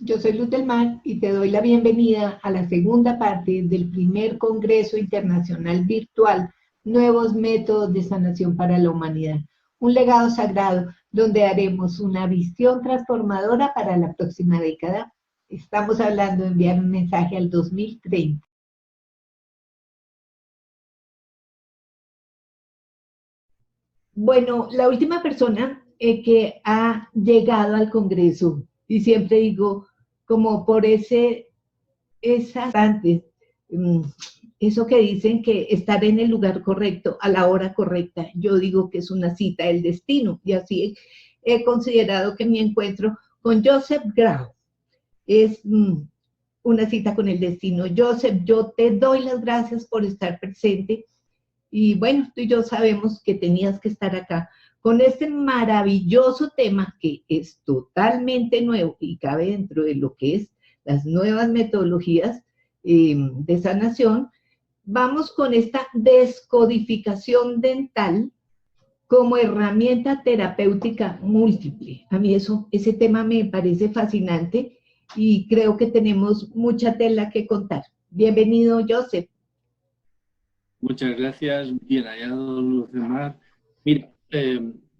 Yo soy Luz del Mar y te doy la bienvenida a la segunda parte del primer Congreso Internacional Virtual Nuevos Métodos de Sanación para la Humanidad, un legado sagrado donde haremos una visión transformadora para la próxima década. Estamos hablando de enviar un mensaje al 2030. Bueno, la última persona que ha llegado al Congreso, y siempre digo, como por esas antes, eso que dicen que estar en el lugar correcto, a la hora correcta, yo digo que es una cita del destino, y así he considerado que mi encuentro con Joseph Grau es una cita con el destino. Joseph, yo te doy las gracias por estar presente. Y bueno, tú y yo sabemos que tenías que estar acá con este maravilloso tema que es totalmente nuevo y cabe dentro de lo que es las nuevas metodologías de sanación. Vamos con esta descodificación dental como herramienta terapéutica múltiple. A mí ese tema me parece fascinante y creo que tenemos mucha tela que contar. Bienvenido, Joseph. Muchas gracias, bien hallado, Luz del Mar. Mira,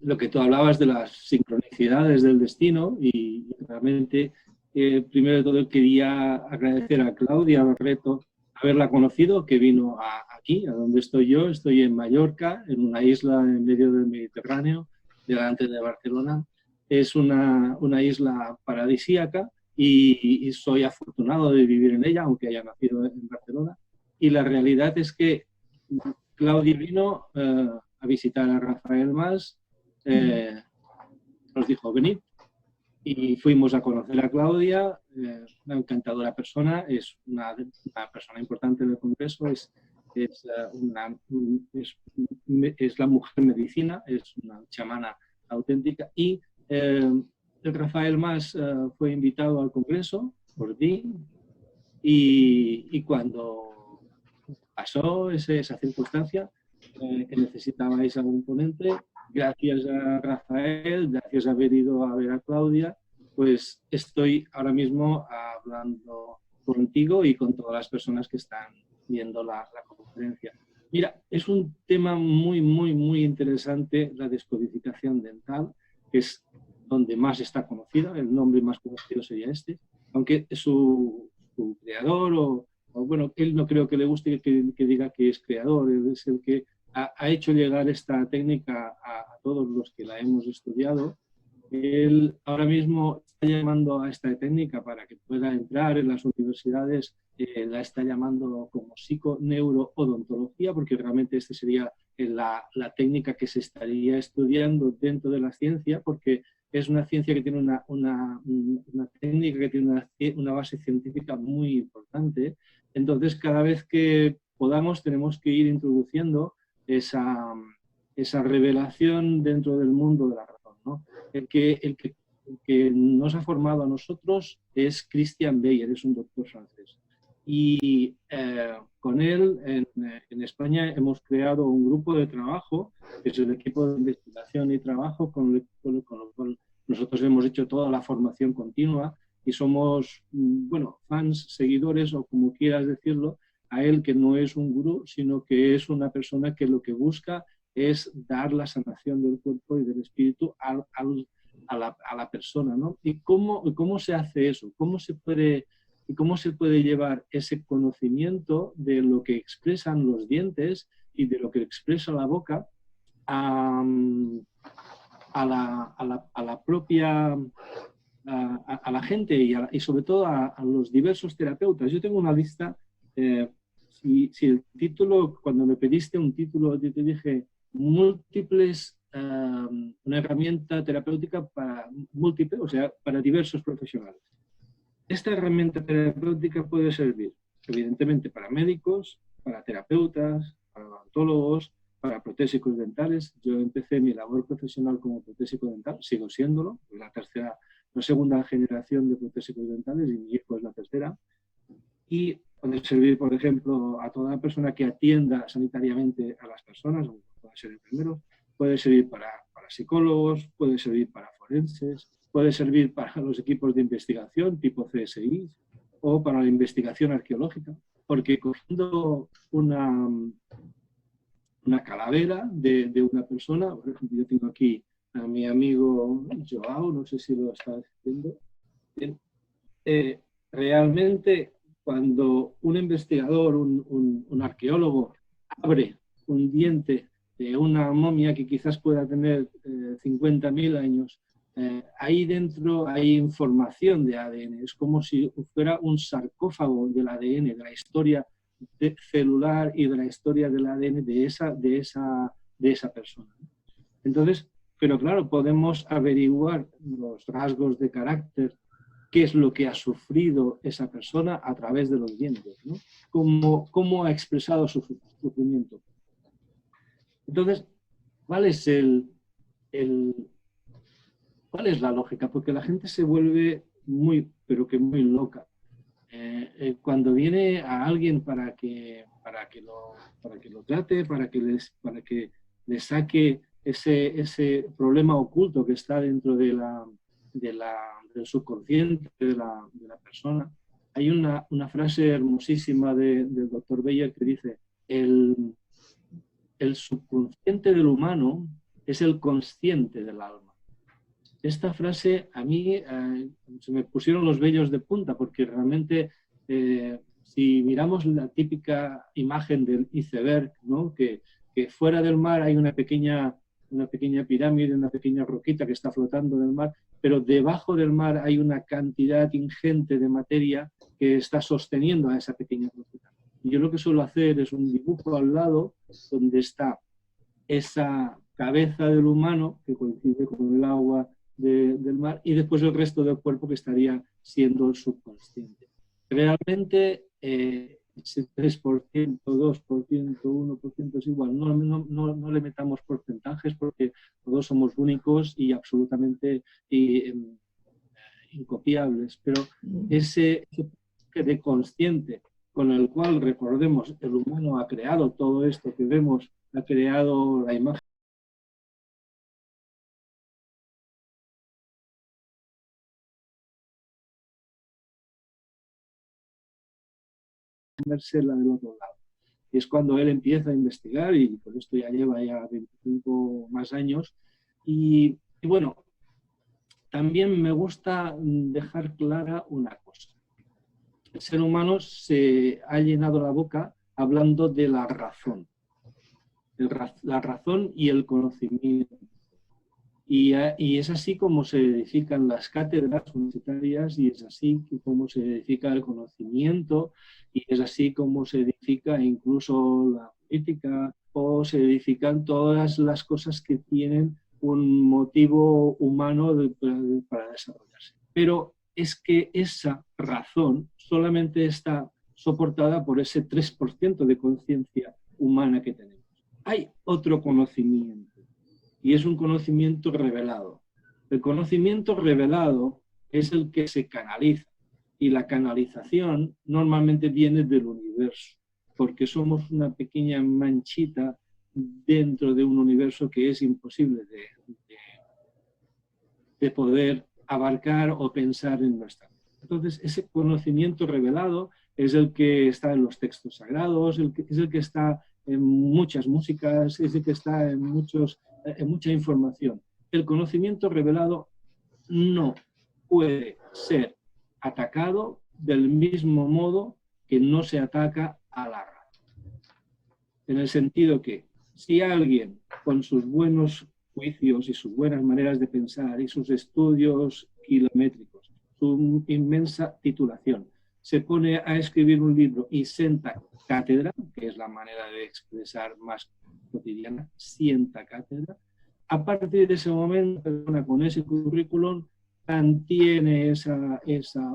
lo que tú hablabas de las sincronicidades del destino y realmente, primero de todo quería agradecer a Claudia Barreto haberla conocido, que vino aquí, a donde estoy yo. Estoy en Mallorca, en una isla en medio del Mediterráneo, delante de Barcelona. Es una isla paradisíaca y soy afortunado de vivir en ella, aunque haya nacido en Barcelona. Y la realidad es que Claudia vino a visitar a Rafael Mas, nos dijo venid y fuimos a conocer a Claudia, una encantadora persona, es una persona importante del Congreso, es la mujer medicina, es una chamana auténtica y Rafael Mas fue invitado al Congreso por ti y cuando pasó esa circunstancia, que necesitabais algún ponente, gracias a Rafael, gracias a haber ido a ver a Claudia, pues estoy ahora mismo hablando contigo y con todas las personas que están viendo la conferencia. Mira, es un tema muy, muy, muy interesante, la descodificación dental, que es donde más está conocida, el nombre más conocido sería este, aunque su creador bueno, él no creo que le guste que diga que es creador, él es el que ha hecho llegar esta técnica a todos los que la hemos estudiado. Él ahora mismo está llamando a esta técnica para que pueda entrar en las universidades, la está llamando como psiconeurodontología, porque realmente esta sería la técnica que se estaría estudiando dentro de la ciencia, porque es una ciencia que tiene una técnica que tiene una base científica muy importante. Entonces, cada vez que podamos, tenemos que ir introduciendo esa revelación dentro del mundo de la razón, ¿no? El que nos ha formado a nosotros es Christian Beyer, es un doctor francés. Y con él, en España, hemos creado un grupo de trabajo, que es el equipo de investigación y trabajo, con el cual nosotros hemos hecho toda la formación continua y somos, bueno, fans, seguidores o como quieras decirlo, a él, que no es un gurú, sino que es una persona que lo que busca es dar la sanación del cuerpo y del espíritu a la persona, ¿no? ¿Y cómo se hace eso? ¿Cómo se puede llevar ese conocimiento de lo que expresan los dientes y de lo que expresa la boca a la propia... a la gente y sobre todo a los diversos terapeutas? Yo tengo una lista, si el título, cuando me pediste un título, yo te dije múltiples, una herramienta terapéutica para múltiples, o sea, para diversos profesionales. Esta herramienta terapéutica puede servir, evidentemente, para médicos, para terapeutas, para odontólogos, para protésicos dentales. Yo empecé mi labor profesional como protésico dental, sigo siéndolo, la segunda generación de protésicos dentales y mi hijo es la tercera. Y puede servir, por ejemplo, a toda persona que atienda sanitariamente a las personas, puede ser enfermeros, puede servir para psicólogos, puede servir para forenses, puede servir para los equipos de investigación tipo CSI o para la investigación arqueológica, porque cogiendo una calavera de una persona, por ejemplo, yo tengo aquí a mi amigo Joao, no sé si lo está diciendo, realmente cuando un investigador, un arqueólogo, abre un diente de una momia que quizás pueda tener 50.000 años, ahí dentro hay información de ADN, es como si fuera un sarcófago del ADN, de la historia celular y de la historia del ADN de esa persona. Entonces, pero claro, podemos averiguar los rasgos de carácter, qué es lo que ha sufrido esa persona a través de los dientes, ¿no? Cómo ha expresado su sufrimiento. Entonces, ¿cuál es cuál es la lógica? Porque la gente se vuelve pero que muy loca. Cuando viene a alguien para que lo trate, para que le saque ese problema oculto que está dentro del subconsciente de la persona, hay una frase hermosísima del doctor Beyer que dice: el subconsciente del humano es el consciente del alma. Esta frase a mí se me pusieron los vellos de punta, porque realmente si miramos la típica imagen del iceberg, ¿no? que fuera del mar hay una pequeña pirámide, una pequeña roquita que está flotando en el mar, pero debajo del mar hay una cantidad ingente de materia que está sosteniendo a esa pequeña roquita. Y yo lo que suelo hacer es un dibujo al lado donde está esa cabeza del humano que coincide con el agua del mar, y después el resto del cuerpo que estaría siendo el subconsciente. Realmente ese 3%, 2%, 1% es igual. No le metamos porcentajes porque todos somos únicos y absolutamente incopiables, pero ese de consciente con el cual, recordemos, el humano ha creado todo esto que vemos, ha creado la imagen la del otro lado. Y es cuando él empieza a investigar, y por esto ya lleva 25 más años. Y bueno, también me gusta dejar clara una cosa. El ser humano se ha llenado la boca hablando de la razón. La razón y el conocimiento. Y es así como se edifican las cátedras universitarias, y es así como se edifica el conocimiento, y es así como se edifica incluso la política, o se edifican todas las cosas que tienen un motivo humano para desarrollarse. Pero es que esa razón solamente está soportada por ese 3% de conciencia humana que tenemos. Hay otro conocimiento, y es un conocimiento revelado. El conocimiento revelado es el que se canaliza, y la canalización normalmente viene del universo, porque somos una pequeña manchita dentro de un universo que es imposible de poder abarcar o pensar en nuestra mente. Entonces, ese conocimiento revelado es el que está en los textos sagrados, es el que está en muchas músicas, es el que está en mucha información. El conocimiento revelado no puede ser atacado del mismo modo que no se ataca a la razón. En el sentido que si alguien, con sus buenos juicios y sus buenas maneras de pensar y sus estudios kilométricos, su inmensa titulación, se pone a escribir un libro y sienta cátedra, que es la manera de expresar más cotidiana, sienta cátedra, a partir de ese momento, la persona con ese currículum mantiene esa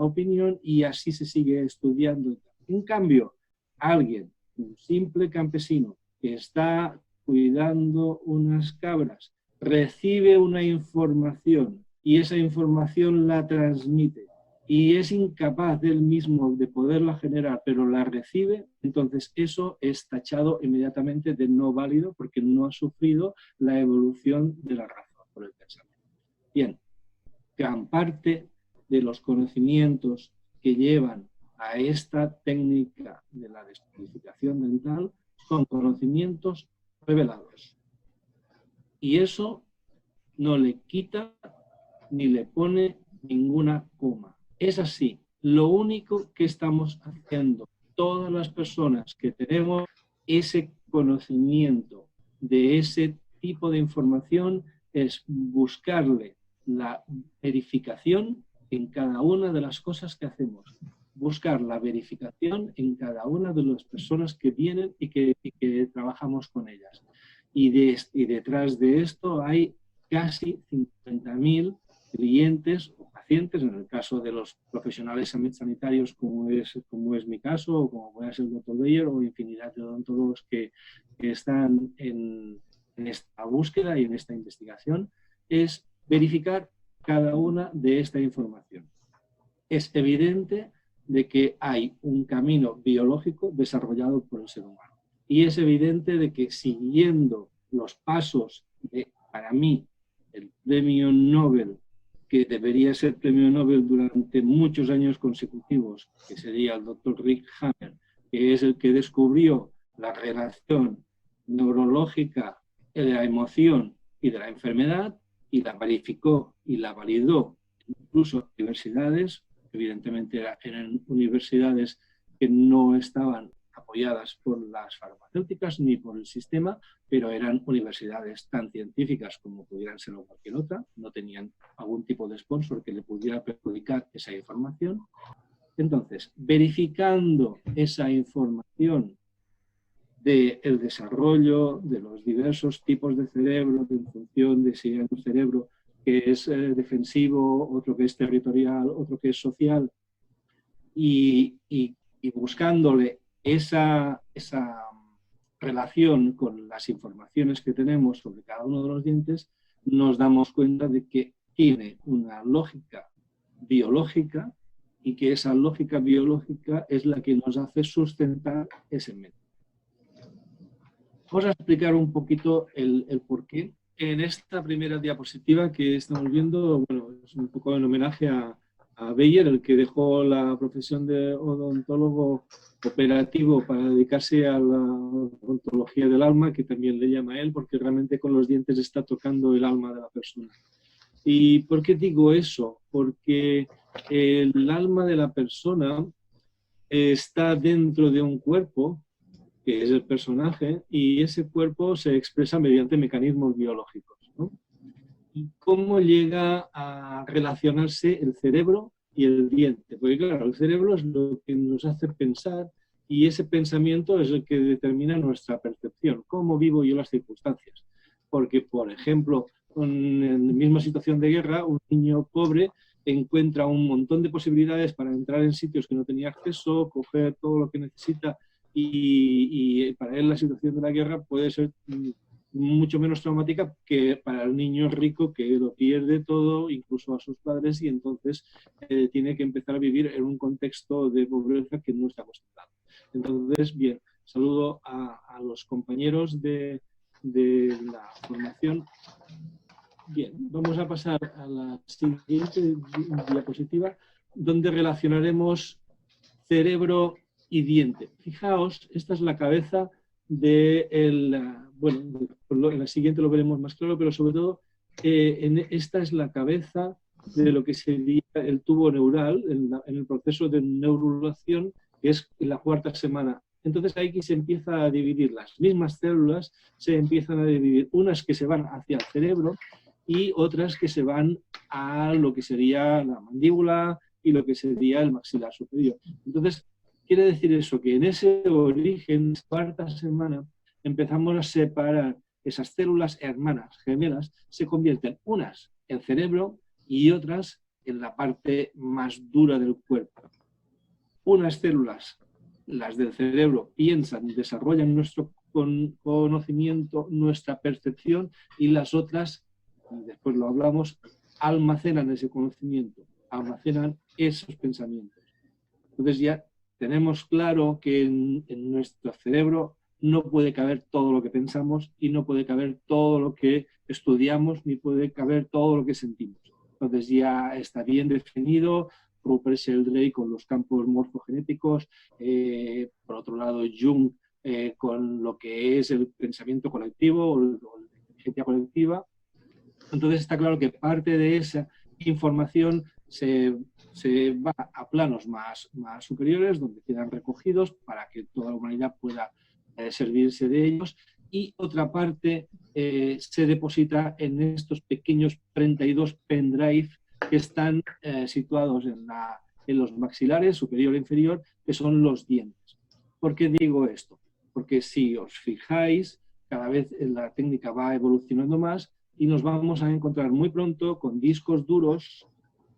opinión, y así se sigue estudiando. En cambio, alguien, un simple campesino que está cuidando unas cabras, recibe una información y esa información la transmite, y es incapaz del mismo de poderla generar, pero la recibe, entonces eso es tachado inmediatamente de no válido, porque no ha sufrido la evolución de la razón por el pensamiento. Bien, gran parte de los conocimientos que llevan a esta técnica de la descodificación dental son conocimientos revelados. Y eso no le quita ni le pone ninguna coma. Es así. Lo único que estamos haciendo todas las personas que tenemos ese conocimiento de ese tipo de información es buscarle la verificación en cada una de las cosas que hacemos. Buscar la verificación en cada una de las personas que vienen y que trabajamos con ellas. Y detrás de esto hay casi 50.000 clientes o pacientes, en el caso de los profesionales sanitarios, como es mi caso, o como puede ser el Dr. Beyer, o infinidad de odontólogos que están en esta búsqueda y en esta investigación, es verificar cada una de esta información. Es evidente de que hay un camino biológico desarrollado por el ser humano. Y es evidente de que siguiendo los pasos de, para mí, el premio Nobel, que debería ser premio Nobel durante muchos años consecutivos, que sería el Dr. Rick Hammer, que es el que descubrió la relación neurológica de la emoción y de la enfermedad, y la verificó y la validó incluso en universidades, evidentemente eran universidades que no estaban apoyadas por las farmacéuticas ni por el sistema, pero eran universidades tan científicas como pudieran ser cualquier otra, no tenían algún tipo de sponsor que le pudiera perjudicar esa información. Entonces, verificando esa información del desarrollo de los diversos tipos de cerebro, en función de si hay un cerebro que es defensivo, otro que es territorial, otro que es social, y buscándole esa relación con las informaciones que tenemos sobre cada uno de los dientes, nos damos cuenta de que tiene una lógica biológica y que esa lógica biológica es la que nos hace sustentar ese método. Vamos a explicar un poquito el porqué. En esta primera diapositiva que estamos viendo, bueno, es un poco en homenaje a Beyer, el que dejó la profesión de odontólogo operativo para dedicarse a la odontología del alma, que también le llama a él, porque realmente con los dientes está tocando el alma de la persona. ¿Y por qué digo eso? Porque el alma de la persona está dentro de un cuerpo, que es el personaje, y ese cuerpo se expresa mediante mecanismos biológicos, ¿no? ¿Y cómo llega a relacionarse el cerebro y el diente? Porque claro, el cerebro es lo que nos hace pensar y ese pensamiento es el que determina nuestra percepción, cómo vivo yo las circunstancias. Porque, por ejemplo, en la misma situación de guerra, un niño pobre encuentra un montón de posibilidades para entrar en sitios que no tenía acceso, coger todo lo que necesita, y para él la situación de la guerra puede ser mucho menos traumática que para el niño rico, que lo pierde todo, incluso a sus padres, y entonces tiene que empezar a vivir en un contexto de pobreza que no está acostumbrado. Entonces, bien, saludo a los compañeros de la formación. Bien, vamos a pasar a la siguiente diapositiva, donde relacionaremos cerebro y diente. Fijaos, esta es la cabeza bueno, en la siguiente lo veremos más claro, pero sobre todo esta es la cabeza de lo que sería el tubo neural en el proceso de neurulación, que es en la cuarta semana. Entonces aquí se empieza a dividir, las mismas células se empiezan a dividir, unas que se van hacia el cerebro y otras que se van a lo que sería la mandíbula y lo que sería el maxilar superior. Entonces, quiere decir eso, que en ese origen, cuarta semana, empezamos a separar esas células hermanas, gemelas, se convierten unas en cerebro y otras en la parte más dura del cuerpo. Unas células, las del cerebro, piensan, desarrollan nuestro conocimiento, nuestra percepción, y las otras, y después lo hablamos, almacenan ese conocimiento, almacenan esos pensamientos. Entonces ya tenemos claro que en nuestro cerebro no puede caber todo lo que pensamos y no puede caber todo lo que estudiamos ni puede caber todo lo que sentimos. Entonces ya está bien definido Rupert Sheldrake con los campos morfogenéticos, por otro lado Jung con lo que es el pensamiento colectivo o la inteligencia colectiva. Entonces está claro que parte de esa información se va a planos más superiores, donde quedan recogidos para que toda la humanidad pueda servirse de ellos, y otra parte se deposita en estos pequeños 32 pendrive que están situados en los maxilares, superior e inferior, que son los dientes. ¿Por qué digo esto? Porque si os fijáis, cada vez la técnica va evolucionando más y nos vamos a encontrar muy pronto con discos duros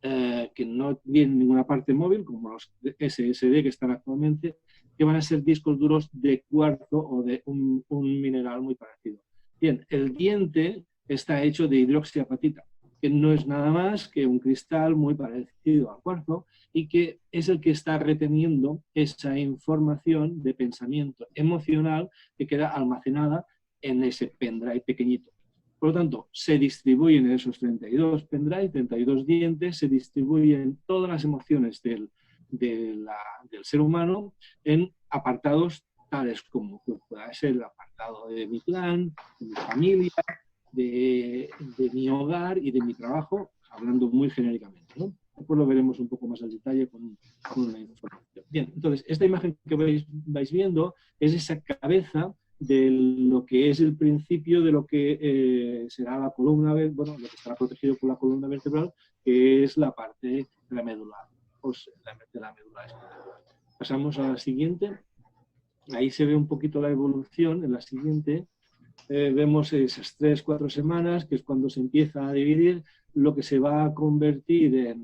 que no tienen ninguna parte móvil, como los SSD que están actualmente, que van a ser discos duros de cuarzo o de un mineral muy parecido. Bien, el diente está hecho de hidroxiapatita, que no es nada más que un cristal muy parecido al cuarzo y que es el que está reteniendo esa información de pensamiento emocional que queda almacenada en ese pendrive pequeñito. Por lo tanto, se distribuyen esos 32 pendrive, 32 dientes, se distribuyen todas las emociones del ser humano en apartados tales como pueda ser el apartado de mi clan, de mi familia, de mi hogar y de mi trabajo, hablando muy genéricamente, ¿no? Después lo veremos un poco más al detalle con una información. Bien, entonces, esta imagen que vais viendo es esa cabeza de lo que es el principio de lo que será la columna, bueno, lo que estará protegido por la columna vertebral, que es la parte de la médula, de la médula espinal. Pasamos a la siguiente. Ahí se ve un poquito la evolución. En la siguiente vemos esas 3-4 semanas, que es cuando se empieza a dividir lo que se va a convertir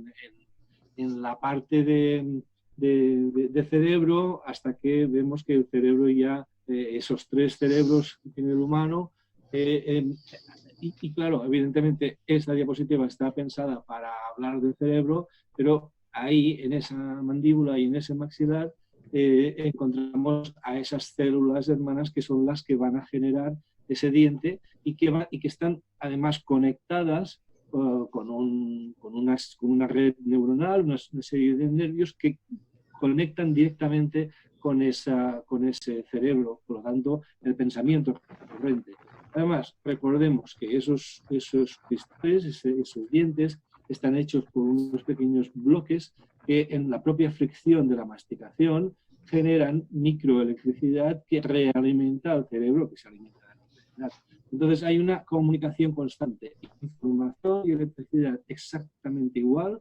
en la parte de cerebro, hasta que vemos que el cerebro ya, esos 3 cerebros que tiene el humano, y claro, evidentemente esta diapositiva está pensada para hablar del cerebro, pero ahí en esa mandíbula y en ese maxilar encontramos a esas células hermanas que son las que van a generar ese diente y que están además conectadas con una red neuronal, una serie de nervios que conectan directamente con ese cerebro, por lo tanto el pensamiento es recurrente. Además, recordemos que esos cristales, esos dientes, están hechos por unos pequeños bloques que en la propia fricción de la masticación generan microelectricidad que realimenta al cerebro, que se alimenta de electricidad. Entonces hay una comunicación constante, información y electricidad exactamente igual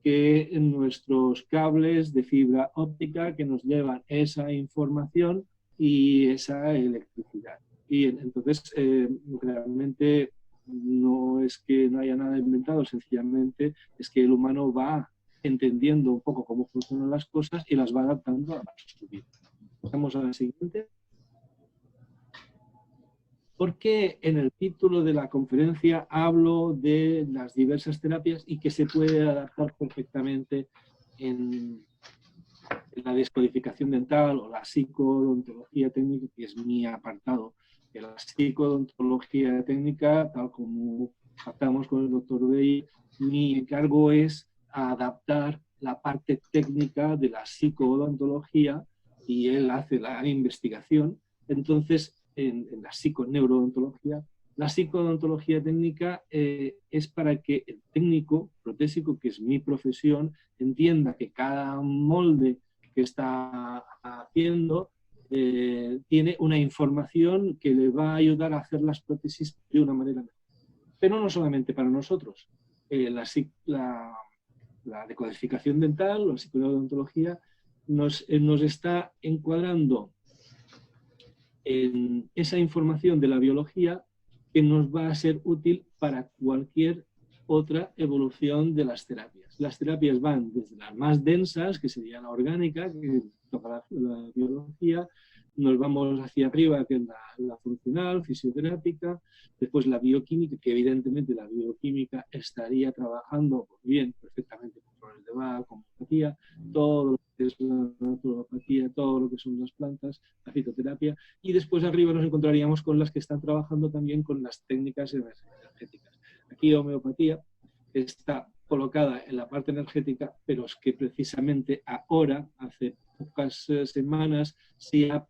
que en nuestros cables de fibra óptica que nos llevan esa información y esa electricidad. Y entonces realmente no es que no haya nada inventado, sencillamente es que el humano va entendiendo un poco cómo funcionan las cosas y las va adaptando a su vida. Pasamos a la siguiente. Porque en el título de la conferencia hablo de las diversas terapias y que se puede adaptar perfectamente en la descodificación dental o la psicodontología técnica, que es mi apartado. Que la psicodontología técnica, tal como tratamos con el doctor Bey, mi encargo es adaptar la parte técnica de la psicodontología y él hace la investigación. Entonces, en la psiconeurodontología, la psicodontología técnica es para que el técnico protésico, que es mi profesión, entienda que cada molde que está haciendo tiene una información que le va a ayudar a hacer las prótesis de una manera mejor. Pero no solamente para nosotros. La decodificación dental, la psicodontología, nos está encuadrando en esa información de la biología que nos va a ser útil para cualquier otra evolución de las terapias. Las terapias van desde las más densas, que sería la orgánica, que toca la biología, nos vamos hacia arriba, que es la funcional, fisioterápica, después la bioquímica, que evidentemente la bioquímica estaría trabajando bien, perfectamente con flores de Bach, con homeopatía, todo lo que es la naturopatía, todo lo que son las plantas, la fitoterapia, y después arriba nos encontraríamos con las que están trabajando también con las técnicas energéticas. Aquí homeopatía, está colocada en la parte energética, pero es que precisamente ahora, hace pocas semanas,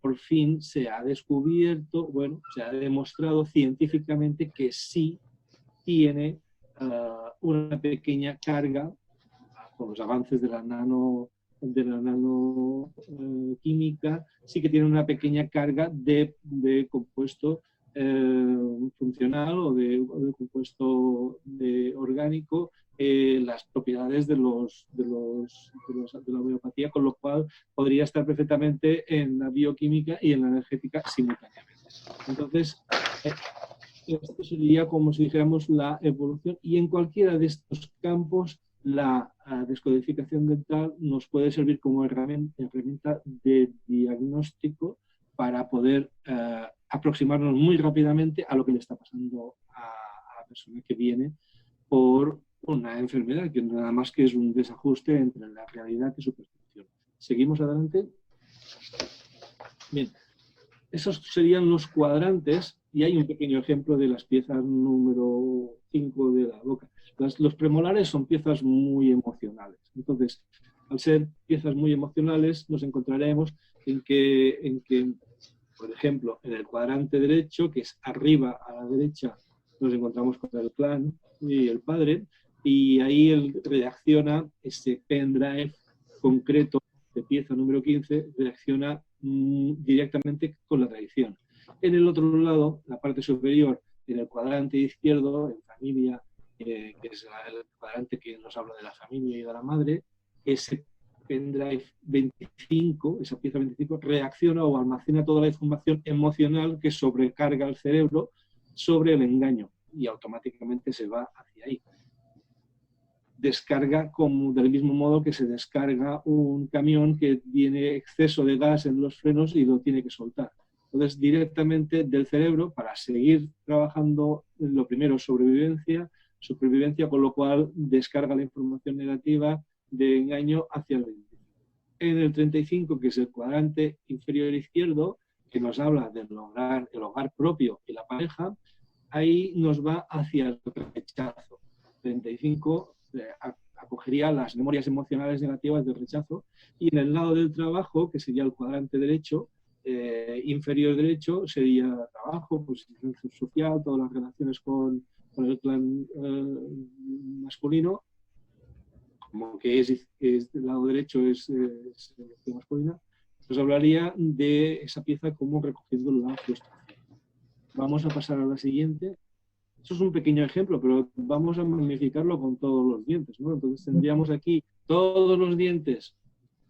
por fin se ha descubierto, bueno, se ha demostrado científicamente que sí tiene una pequeña carga, con los avances de la nanoquímica, sí que tiene una pequeña carga de compuesto funcional o de compuesto orgánico, las propiedades de la homeopatía, con lo cual podría estar perfectamente en la bioquímica y en la energética simultáneamente. Entonces, esto sería como si dijéramos la evolución, y en cualquiera de estos campos la descodificación dental nos puede servir como herramienta de diagnóstico para poder aproximarnos muy rápidamente a lo que le está pasando a la persona que viene por una enfermedad, que nada más que es un desajuste entre la realidad y su percepción. ¿Seguimos adelante? Bien, esos serían los cuadrantes, y hay un pequeño ejemplo de las piezas número 5 de la boca. Los premolares son piezas muy emocionales. Entonces, al ser piezas muy emocionales, nos encontraremos en que, por ejemplo, en el cuadrante derecho, que es arriba a la derecha, nos encontramos con el clan y el padre, y ahí él reacciona, ese pendrive concreto de pieza número 15, reacciona directamente con la tradición. En el otro lado, la parte superior, en el cuadrante izquierdo, en familia, que es el cuadrante que nos habla de la familia y de la madre, ese pendrive 25, esa pieza 25, reacciona o almacena toda la información emocional que sobrecarga el cerebro sobre el engaño y automáticamente se va hacia ahí. Descarga como del mismo modo que se descarga un camión que tiene exceso de gas en los frenos y lo tiene que soltar. Entonces, directamente del cerebro, para seguir trabajando, lo primero, supervivencia, con lo cual descarga la información negativa de engaño hacia el 25. En el 35, que es el cuadrante inferior izquierdo, que nos habla del el hogar propio y la pareja, ahí nos va hacia el rechazo. 35 acogería las memorias emocionales negativas del rechazo, y en el lado del trabajo, que sería el cuadrante derecho, inferior derecho, sería trabajo, posición social, todas las relaciones con el clan masculino, como que es del lado derecho es masculina. Nos hablaría de esa pieza como recogiendo la frustración. Vamos a pasar a la siguiente. Eso es un pequeño ejemplo, pero vamos a magnificarlo con todos los dientes, ¿no? Entonces tendríamos aquí todos los dientes,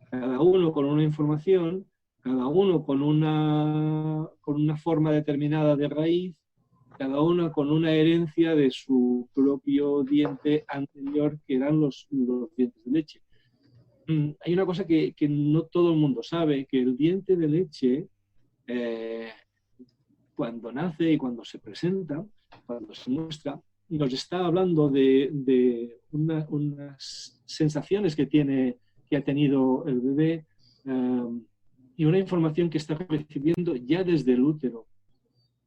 cada uno con una información, cada uno con una forma determinada de raíz, cada uno con una herencia de su propio diente anterior, que eran los dientes de leche. Hay una cosa que no todo el mundo sabe, que el diente de leche, cuando nace y cuando se presenta, cuando se muestra, nos está hablando de unas sensaciones que ha tenido el bebé, y una información que está recibiendo ya desde el útero,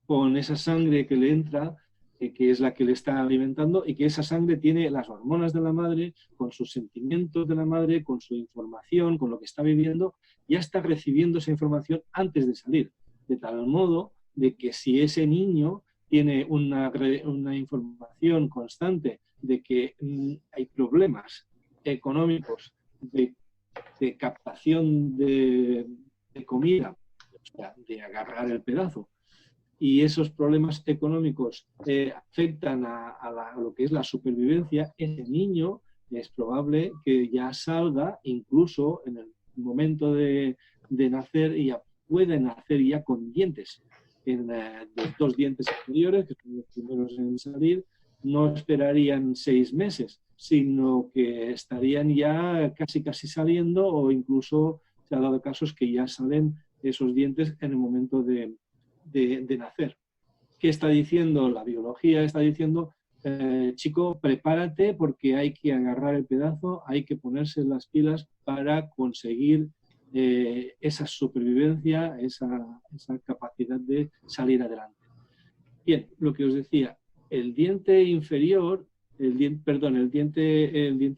con esa sangre que le entra, que es la que le está alimentando, y que esa sangre tiene las hormonas de la madre, con sus sentimientos de la madre, con su información, con lo que está viviendo, ya está recibiendo esa información antes de salir, de tal modo de que si ese niño tiene una información constante de que hay problemas económicos de captación de comida, o sea, de agarrar el pedazo, y esos problemas económicos afectan a lo que es la supervivencia, ese niño es probable que ya salga, incluso en el momento de nacer, y puede nacer ya con dientes. En los dos dientes inferiores, que son los primeros en salir, no esperarían 6 meses, sino que estarían ya casi saliendo, o incluso se ha dado casos que ya salen esos dientes en el momento de nacer. ¿Qué está diciendo la biología? Está diciendo, chico, prepárate porque hay que agarrar el pedazo, hay que ponerse las pilas para conseguir esa supervivencia, esa capacidad de salir adelante. Bien, lo que os decía, el diente inferior el diente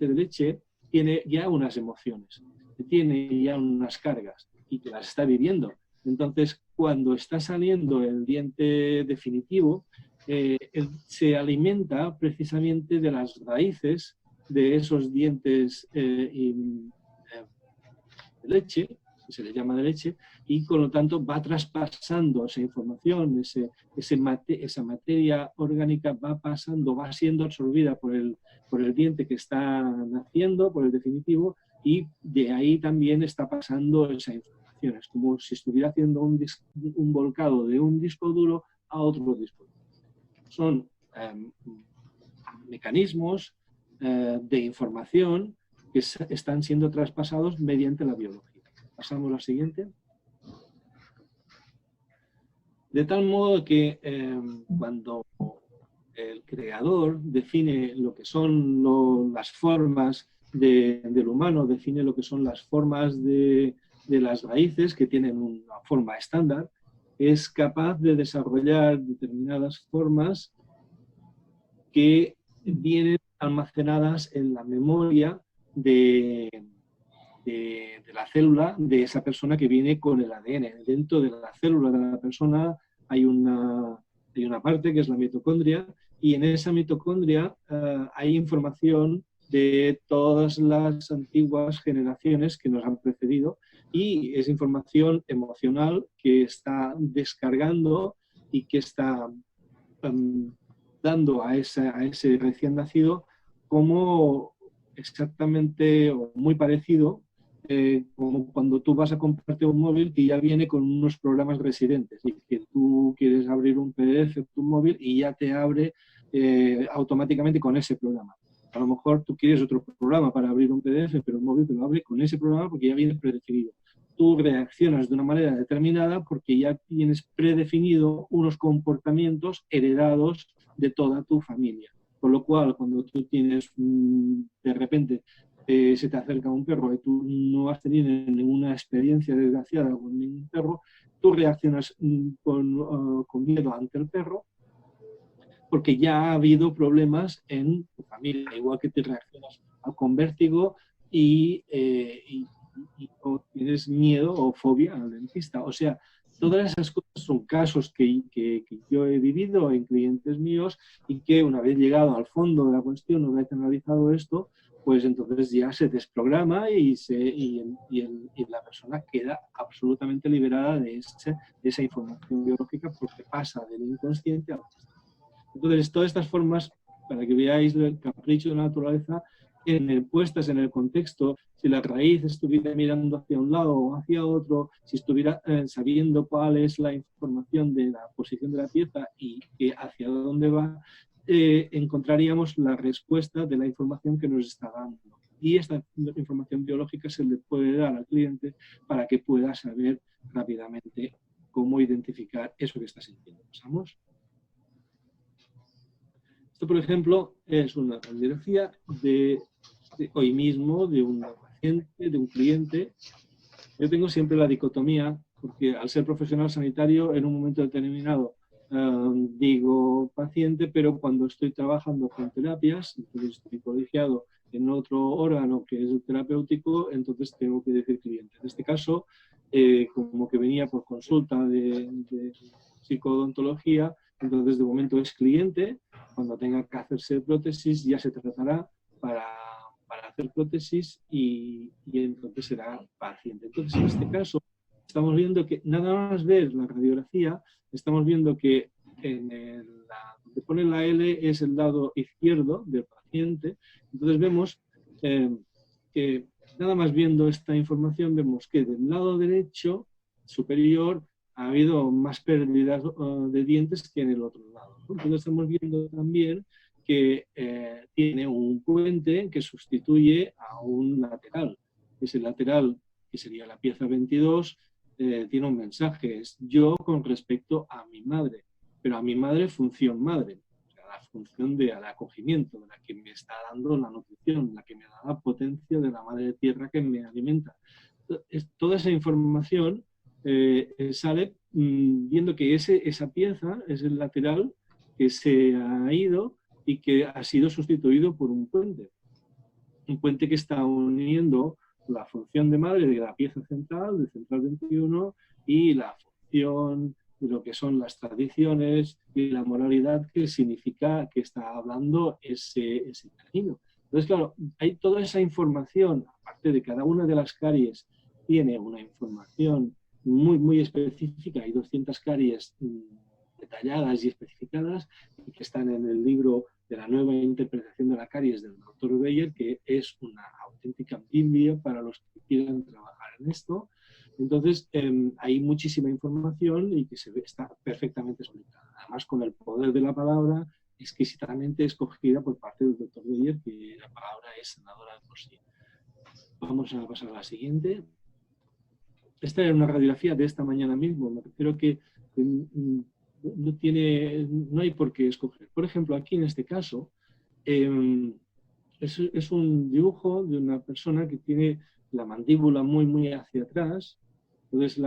de leche tiene ya unas emociones, tiene ya unas cargas y que las está viviendo. Entonces, cuando está saliendo el diente definitivo, él se alimenta precisamente de las raíces de esos dientes de leche, que se le llama de leche, y con lo tanto va traspasando esa información, esa materia orgánica va pasando, va siendo absorbida por el diente que está naciendo, por el definitivo, y de ahí también está pasando esa información. Es como si estuviera haciendo un volcado de un disco duro a otro disco duro. Son mecanismos de información que están siendo traspasados mediante la biología. Pasamos a la siguiente. De tal modo que cuando el creador define lo que son las formas del humano, define lo que son las formas de las raíces, que tienen una forma estándar, es capaz de desarrollar determinadas formas que vienen almacenadas en la memoria de la célula de esa persona que viene con el ADN. Dentro de la célula de la persona hay una parte que es la mitocondria, y en esa mitocondria hay información de todas las antiguas generaciones que nos han precedido, y es información emocional que está descargando y que está dando a ese recién nacido como exactamente o muy parecido como cuando tú vas a comprarte un móvil que ya viene con unos programas residentes y que tú quieres abrir un PDF en tu móvil y ya te abre automáticamente con ese programa. A lo mejor tú quieres otro programa para abrir un PDF, pero el móvil te lo abre con ese programa porque ya viene predefinido. Tú reaccionas de una manera determinada porque ya tienes predefinido unos comportamientos heredados de toda tu familia. Con lo cual, cuando tú tienes de repente se te acerca un perro y tú no has tenido ninguna experiencia desgraciada con ningún perro, tú reaccionas con miedo ante el perro porque ya ha habido problemas en tu familia, igual que te reaccionas con vértigo y o tienes miedo o fobia al dentista. O sea, todas esas cosas son casos que yo he vivido en clientes míos y que una vez llegado al fondo de la cuestión, una vez analizado esto, pues entonces ya se desprograma y la persona queda absolutamente liberada de esa información biológica porque pasa del inconsciente al consciente. Entonces, todas estas formas, para que veáis el capricho de la naturaleza, puestas en el contexto, si la raíz estuviera mirando hacia un lado o hacia otro, si estuviera sabiendo cuál es la información de la posición de la pieza y hacia dónde va, encontraríamos la respuesta de la información que nos está dando. Y esta información biológica se le puede dar al cliente para que pueda saber rápidamente cómo identificar eso que está sintiendo. ¿Pasamos? Esto, por ejemplo, es una radiografía de hoy mismo, de un paciente, de un cliente. Yo tengo siempre la dicotomía, porque al ser profesional sanitario, en un momento determinado digo paciente, pero cuando estoy trabajando con terapias, entonces estoy colegiado en otro órgano que es el terapéutico, entonces tengo que decir cliente. En este caso, como que venía por consulta de psicodontología, entonces de momento es cliente. Cuando tenga que hacerse prótesis ya se tratará para hacer prótesis y entonces será paciente. Entonces en este caso estamos viendo que nada más ver la radiografía, estamos viendo que donde pone la L es el lado izquierdo del paciente. Entonces vemos que nada más viendo esta información vemos que del lado derecho superior ha habido más pérdidas de dientes que en el otro lado, ¿no? Entonces estamos viendo también que tiene un puente que sustituye a un lateral. Ese lateral, que sería la pieza 22, tiene un mensaje, es yo con respecto a mi madre, pero a mi madre función madre, o sea, la función del acogimiento, de la que me está dando la nutrición, la que me da la potencia de la madre tierra que me alimenta. Toda esa información sale viendo que esa pieza es el lateral que se ha ido y que ha sido sustituido por un puente. Un puente que está uniendo la función de madre de la pieza central, de Central 21, y la función de lo que son las tradiciones y la moralidad que significa que está hablando ese camino. Entonces, claro, hay toda esa información, aparte de cada una de las caries, tiene una información muy, muy específica. Hay 200 caries detalladas y especificadas y que están en el libro de la nueva interpretación de la caries del doctor Beyer, que es una auténtica Biblia para los que quieran trabajar en esto. Entonces, hay muchísima información y que está perfectamente explicada. Además, con el poder de la palabra exquisitamente escogida por parte del doctor Beyer, que la palabra es sanadora de por sí. Vamos a pasar a la siguiente. Esta era una radiografía de esta mañana mismo. Me refiero que no hay por qué escoger. Por ejemplo, aquí en este caso, es un dibujo de una persona que tiene la mandíbula muy, muy hacia atrás. Entonces,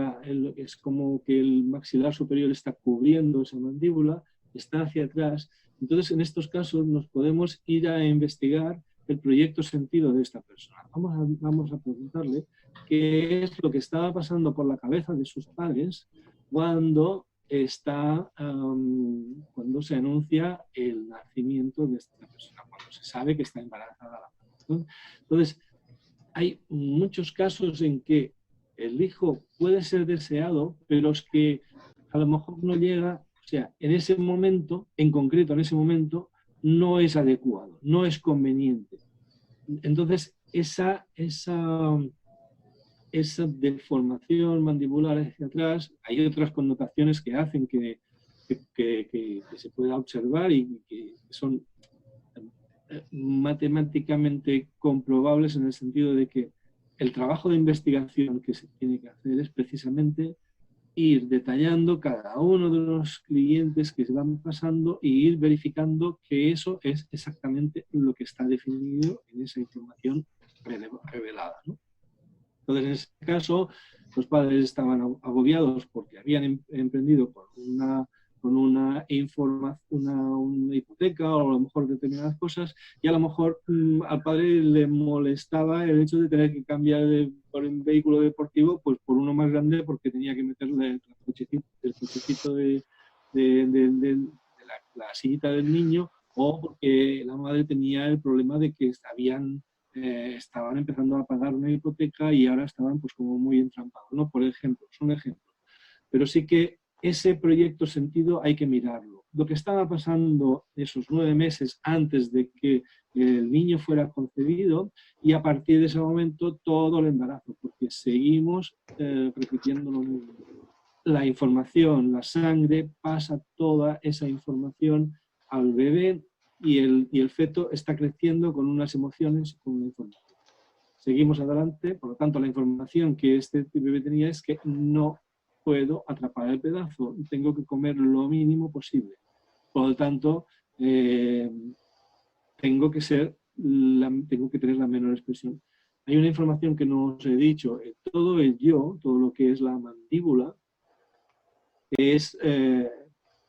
es como que el maxilar superior está cubriendo esa mandíbula, está hacia atrás. Entonces, en estos casos nos podemos ir a investigar el proyecto sentido de esta persona. Vamos a preguntarle qué es lo que estaba pasando por la cabeza de sus padres cuando se anuncia el nacimiento de esta persona, cuando se sabe que está embarazada la persona. Entonces, hay muchos casos en que el hijo puede ser deseado, pero es que a lo mejor no llega, o sea, en ese momento, en concreto en ese momento, no es adecuado, no es conveniente. Entonces, esa deformación mandibular hacia atrás, hay otras connotaciones que hacen que se pueda observar y que son matemáticamente comprobables en el sentido de que el trabajo de investigación que se tiene que hacer es precisamente ir detallando cada uno de los clientes que se van pasando e ir verificando que eso es exactamente lo que está definido en esa información revelada, ¿no? Entonces, en ese caso, los padres estaban agobiados porque habían emprendido con una hipoteca o a lo mejor determinadas cosas, y a lo mejor al padre le molestaba el hecho de tener que cambiar por un vehículo deportivo pues por uno más grande, porque tenía que meterle el cochecito de la sillita del niño, o porque la madre tenía el problema de que estaban empezando a pagar una hipoteca y ahora estaban pues como muy entrampados, ¿no? Por ejemplo, son ejemplos. Pero sí que ese proyecto sentido hay que mirarlo. Lo que estaba pasando esos 9 meses antes de que el niño fuera concebido, y a partir de ese momento todo el embarazo, porque seguimos repitiendo lo mismo. La información, la sangre, pasa toda esa información al bebé y el feto está creciendo con unas emociones y con una información. Seguimos adelante, por lo tanto la información que este bebé tenía es que no puedo atrapar el pedazo, tengo que comer lo mínimo posible. Por lo tanto, tengo que tener la menor expresión. Hay una información que no os he dicho, todo el yo, todo lo que es la mandíbula, es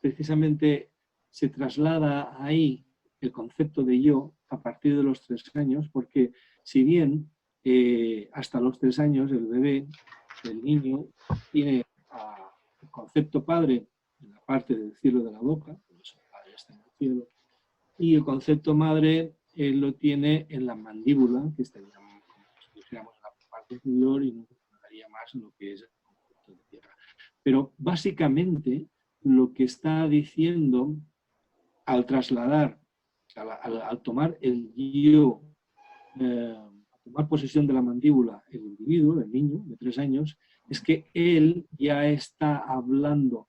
precisamente, se traslada ahí el concepto de yo a partir de los 3 años, porque si bien hasta los 3 años el bebé, el niño, tiene el concepto padre en la parte del cielo de la boca, por eso el padre está en el cielo, y el concepto madre lo tiene en la mandíbula, que estaría, como si dijéramos, en la parte inferior, y nos daría más en lo que es el concepto de tierra. Pero básicamente lo que está diciendo al trasladar, al tomar el yo, a tomar posesión de la mandíbula, el individuo, el niño de 3 años, es que él ya está hablando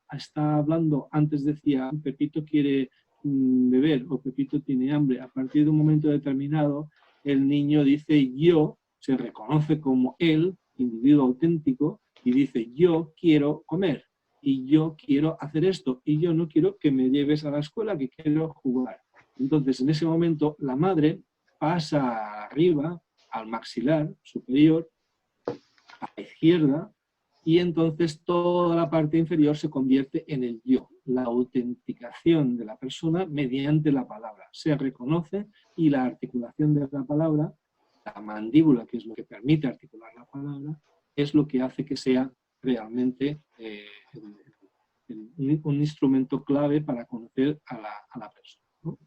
antes decía, Pepito quiere beber o Pepito tiene hambre. A partir de un momento determinado, el niño dice yo, se reconoce como él, individuo auténtico, y dice yo quiero comer, y yo quiero hacer esto, y yo no quiero que me lleves a la escuela, que quiero jugar. Entonces, en ese momento, la madre pasa arriba, al maxilar superior, a la izquierda, y entonces toda la parte inferior se convierte en el yo, la autenticación de la persona mediante la palabra. Se reconoce y la articulación de la palabra, la mandíbula, que es lo que permite articular la palabra, es lo que hace que sea realmente un instrumento clave para conocer a la persona, ¿no?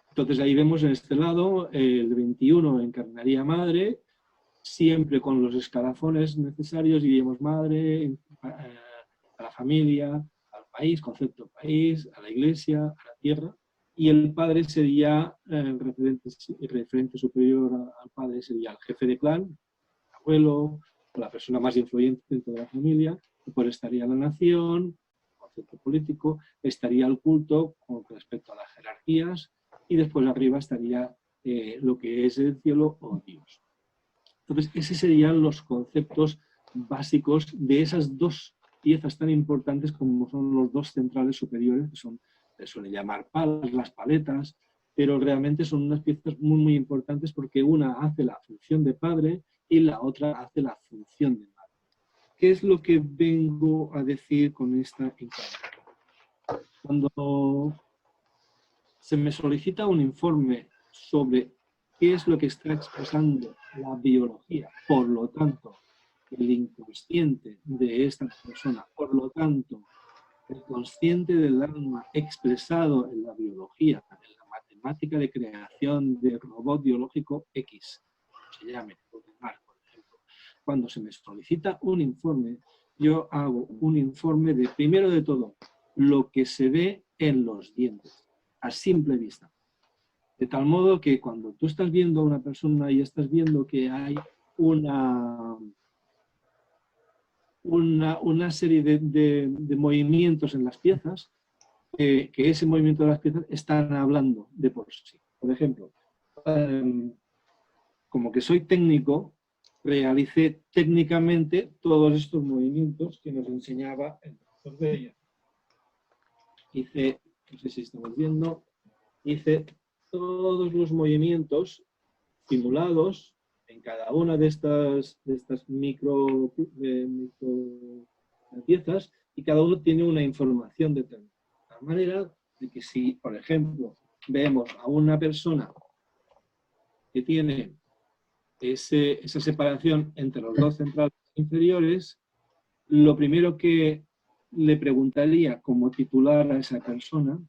Entonces ahí vemos en este lado el 21 encarnaría madre, siempre con los escalafones necesarios, diríamos madre, a la familia, al país, concepto país, a la iglesia, a la tierra, y el padre sería el referente superior al padre, sería el jefe de clan, el abuelo, o la persona más influyente dentro de la familia. Después estaría la nación, concepto político, estaría el culto con respecto a las jerarquías, y después arriba estaría lo que es el cielo o Dios. Entonces, esos serían los conceptos básicos de esas dos piezas tan importantes como son los dos centrales superiores, que son, se suele llamar palas, las paletas, pero realmente son unas piezas muy, muy importantes porque una hace la función de padre y la otra hace la función de madre. ¿Qué es lo que vengo a decir con esta encarnación? Cuando se me solicita un informe sobre qué es lo que está expresando la biología, por lo tanto, el inconsciente de esta persona, por lo tanto, el consciente del alma expresado en la biología, en la matemática de creación del robot biológico X, se llame, por ejemplo. Cuando se me solicita un informe, yo hago un informe de, primero de todo, lo que se ve en los dientes, a simple vista. De tal modo que cuando tú estás viendo a una persona y estás viendo que hay una serie de movimientos en las piezas, que ese movimiento de las piezas están hablando de por sí. Por ejemplo, como que soy técnico, realicé técnicamente todos estos movimientos que nos enseñaba el doctor Bella. Hice, no sé si estamos viendo, hice todos los movimientos simulados en cada una de estas micro piezas, y cada uno tiene una información determinada. De tal manera de que si, por ejemplo, vemos a una persona que tiene esa separación entre los dos centrales inferiores, lo primero que le preguntaría como titular a esa persona,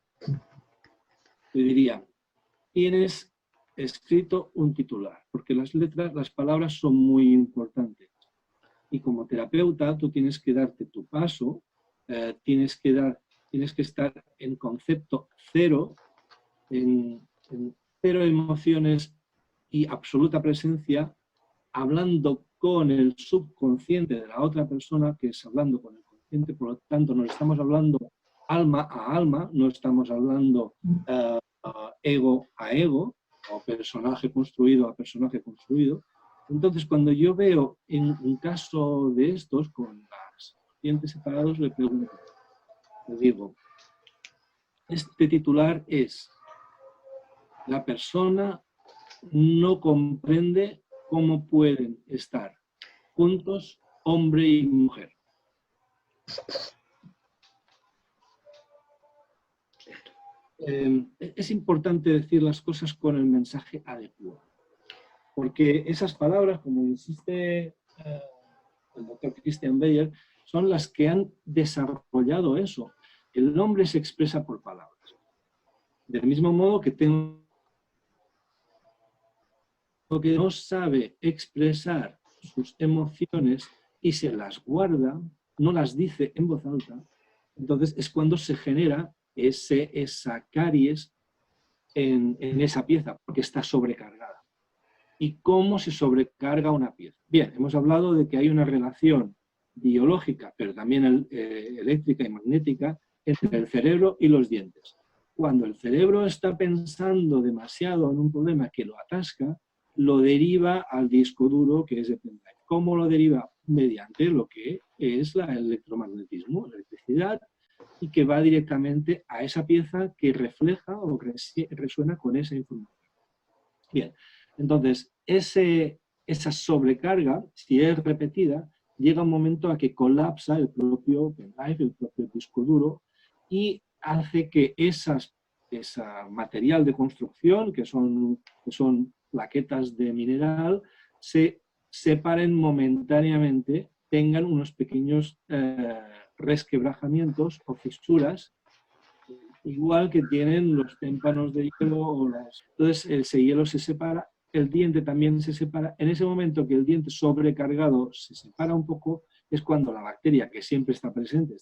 le diría: tienes escrito un titular, porque las letras, las palabras son muy importantes. Y como terapeuta tú tienes que darte tu paso, tienes que estar en concepto cero, en cero emociones y absoluta presencia, hablando con el subconsciente de la otra persona, que es hablando con el consciente. Por lo tanto, no estamos hablando alma a alma, no estamos hablando ego a ego, o personaje construido a personaje construido. Entonces, cuando yo veo en un caso de estos, con los dientes separados, le pregunto, le digo, este titular es: la persona no comprende cómo pueden estar juntos hombre y mujer. Es importante decir las cosas con el mensaje adecuado, porque esas palabras, como insiste el doctor Christian Beyer, son las que han desarrollado eso. El hombre se expresa por palabras. Del mismo modo que tengo que no sabe expresar sus emociones y se las guarda, no las dice en voz alta, entonces es cuando se genera esa caries en esa pieza, porque está sobrecargada. ¿Y cómo se sobrecarga una pieza? Bien, hemos hablado de que hay una relación biológica, pero también eléctrica y magnética, entre el cerebro y los dientes. Cuando el cerebro está pensando demasiado en un problema que lo atasca, lo deriva al disco duro, que es el pendrive. ¿Cómo lo deriva? Mediante lo que es el electromagnetismo, la electricidad, y que va directamente a esa pieza que refleja o que resuena con esa información. Bien, entonces esa sobrecarga, si es repetida, llega un momento a que colapsa el propio pendrive, el propio disco duro, y hace que ese material de construcción, que son plaquetas de mineral, se separen momentáneamente, tengan unos pequeños resquebrajamientos o fisuras, igual que tienen los témpanos de hielo. Entonces, ese hielo se separa, el diente también se separa. En ese momento que el diente sobrecargado se separa un poco, es cuando la bacteria, que siempre está presente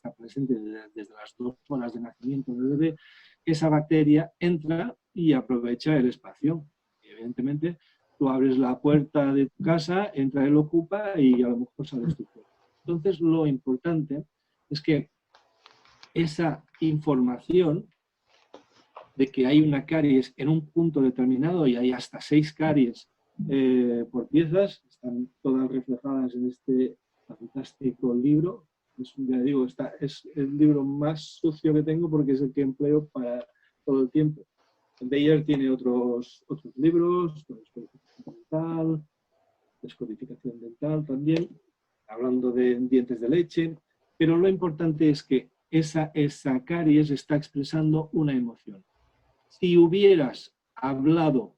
desde las 2 horas de nacimiento del bebé, esa bacteria entra y aprovecha el espacio. Y evidentemente, tú abres la puerta de tu casa, entra, él ocupa y a lo mejor sales tú fuera. Entonces, lo importante es que esa información de que hay una caries en un punto determinado y hay hasta 6 caries por piezas, están todas reflejadas en este fantástico libro. Ya digo, es el libro más sucio que tengo porque es el que empleo para todo el tiempo. Bayer tiene otros libros, descodificación dental también, hablando de dientes de leche, pero lo importante es que esa caries está expresando una emoción. Si hubieras hablado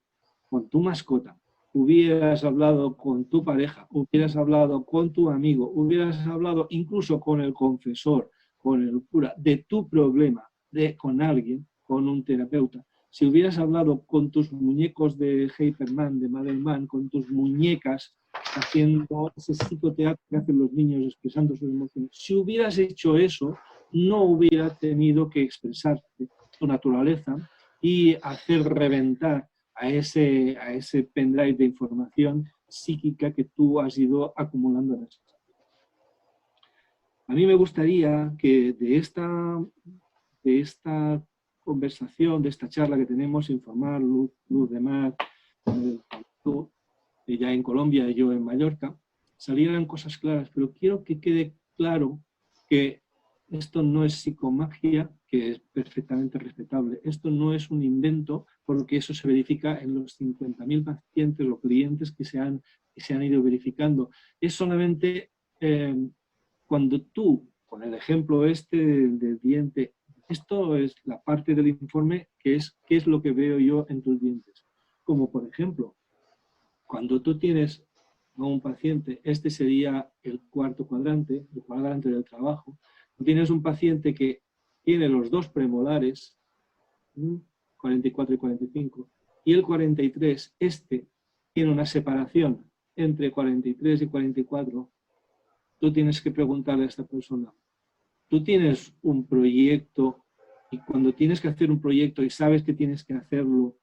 con tu mascota, hubieras hablado con tu pareja, hubieras hablado con tu amigo, hubieras hablado incluso con el confesor, con el cura, de tu problema, con alguien, con un terapeuta, si hubieras hablado con tus muñecos de Hyperman, de Madelman, con tus muñecas, haciendo ese psicoteatro que hacen los niños expresando sus emociones, si hubieras hecho eso, no hubieras tenido que expresarte tu naturaleza y hacer reventar a ese pendrive de información psíquica que tú has ido acumulando en eso. A mí me gustaría que de esta conversación, de esta charla que tenemos, Informar, Luz de Mar, tú, ya en Colombia y yo en Mallorca, salieran cosas claras, pero quiero que quede claro que esto no es psicomagia, que es perfectamente respetable. Esto no es un invento, porque eso se verifica en los 50.000 pacientes o clientes que se han ido verificando. Es solamente cuando tú, con el ejemplo del diente, esto es la parte del informe que es qué es lo que veo yo en tus dientes. Como por ejemplo, cuando tú tienes a un paciente, este sería el cuarto cuadrante, el cuadrante del trabajo. Tienes un paciente que tiene los 2 premolares, 44 y 45, y el 43, tiene una separación entre 43 y 44. Tú tienes que preguntarle a esta persona, tú tienes un proyecto y cuando tienes que hacer un proyecto y sabes que tienes que hacerlo,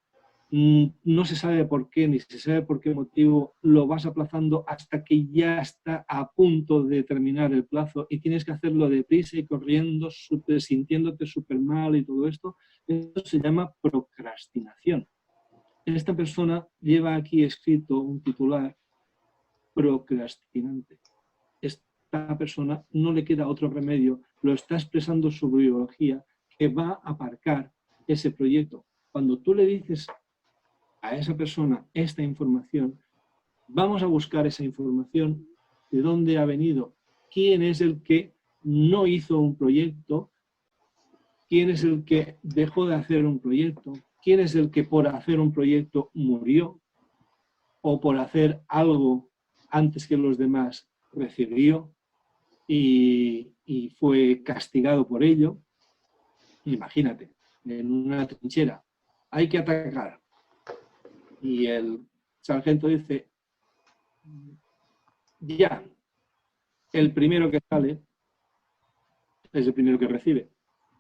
no se sabe por qué, ni se sabe por qué motivo, lo vas aplazando hasta que ya está a punto de terminar el plazo y tienes que hacerlo deprisa y corriendo, sintiéndote súper mal y todo esto. Esto se llama procrastinación. Esta persona lleva aquí escrito un titular, procrastinante. Esta persona no le queda otro remedio, lo está expresando su biología, que va a aparcar ese proyecto. Cuando tú le dices a esa persona esta información, vamos a buscar esa información, de dónde ha venido, quién es el que no hizo un proyecto, quién es el que dejó de hacer un proyecto, quién es el que por hacer un proyecto murió o por hacer algo antes que los demás recibió y fue castigado por ello. Imagínate, en una trinchera hay que atacar y el sargento dice, ya, el primero que sale es el primero que recibe.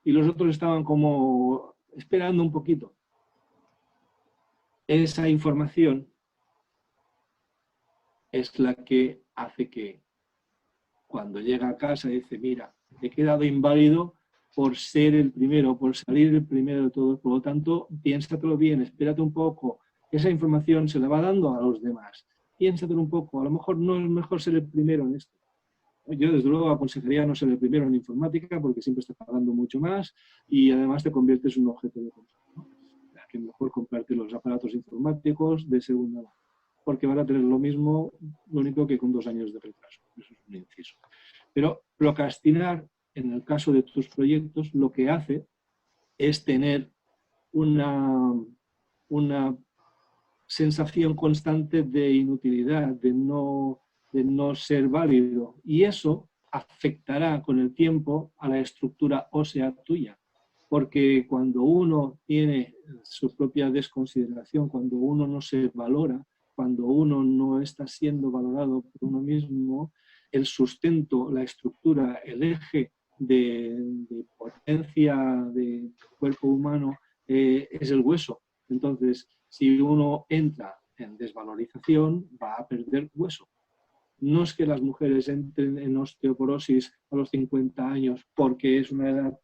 Y los otros estaban como esperando un poquito. Esa información es la que hace que cuando llega a casa dice, mira, he quedado inválido por ser el primero, por salir el primero de todos. Por lo tanto, piénsatelo bien, espérate un poco. Esa información se la va dando a los demás. Piénsatelo un poco. A lo mejor no es mejor ser el primero en esto. Yo, desde luego, aconsejaría no ser el primero en informática porque siempre estás pagando mucho más y además te conviertes en un objeto de consumo, ¿no? Que mejor comprarte los aparatos informáticos de segunda mano. porque van a tener lo mismo, lo único que con 2 años de retraso. Eso es un inciso. Pero procrastinar, en el caso de tus proyectos, lo que hace es tener una sensación constante de inutilidad, de no ser válido. Y eso afectará con el tiempo a la estructura ósea tuya. Porque cuando uno tiene su propia desconsideración, cuando uno no se valora, cuando uno no está siendo valorado por uno mismo, el sustento, la estructura, el eje de potencia del cuerpo humano es el hueso. Entonces, si uno entra en desvalorización, va a perder hueso. No es que las mujeres entren en osteoporosis a los 50 años porque es una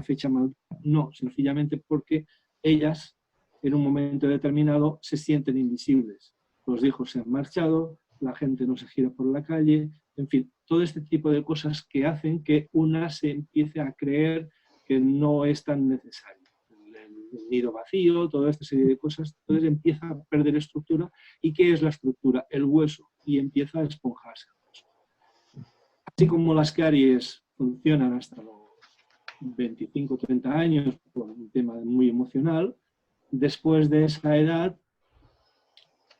fecha mal. No, sencillamente porque ellas, en un momento determinado, se sienten invisibles. Los hijos se han marchado, la gente no se gira por la calle, en fin, todo este tipo de cosas que hacen que una se empiece a creer que no es tan necesario. El nido vacío, toda esta serie de cosas, entonces empieza a perder estructura. ¿Y qué es la estructura? El hueso, y empieza a esponjarse el hueso. Así como las caries funcionan hasta los 25 o 30 años por un tema muy emocional, después de esa edad,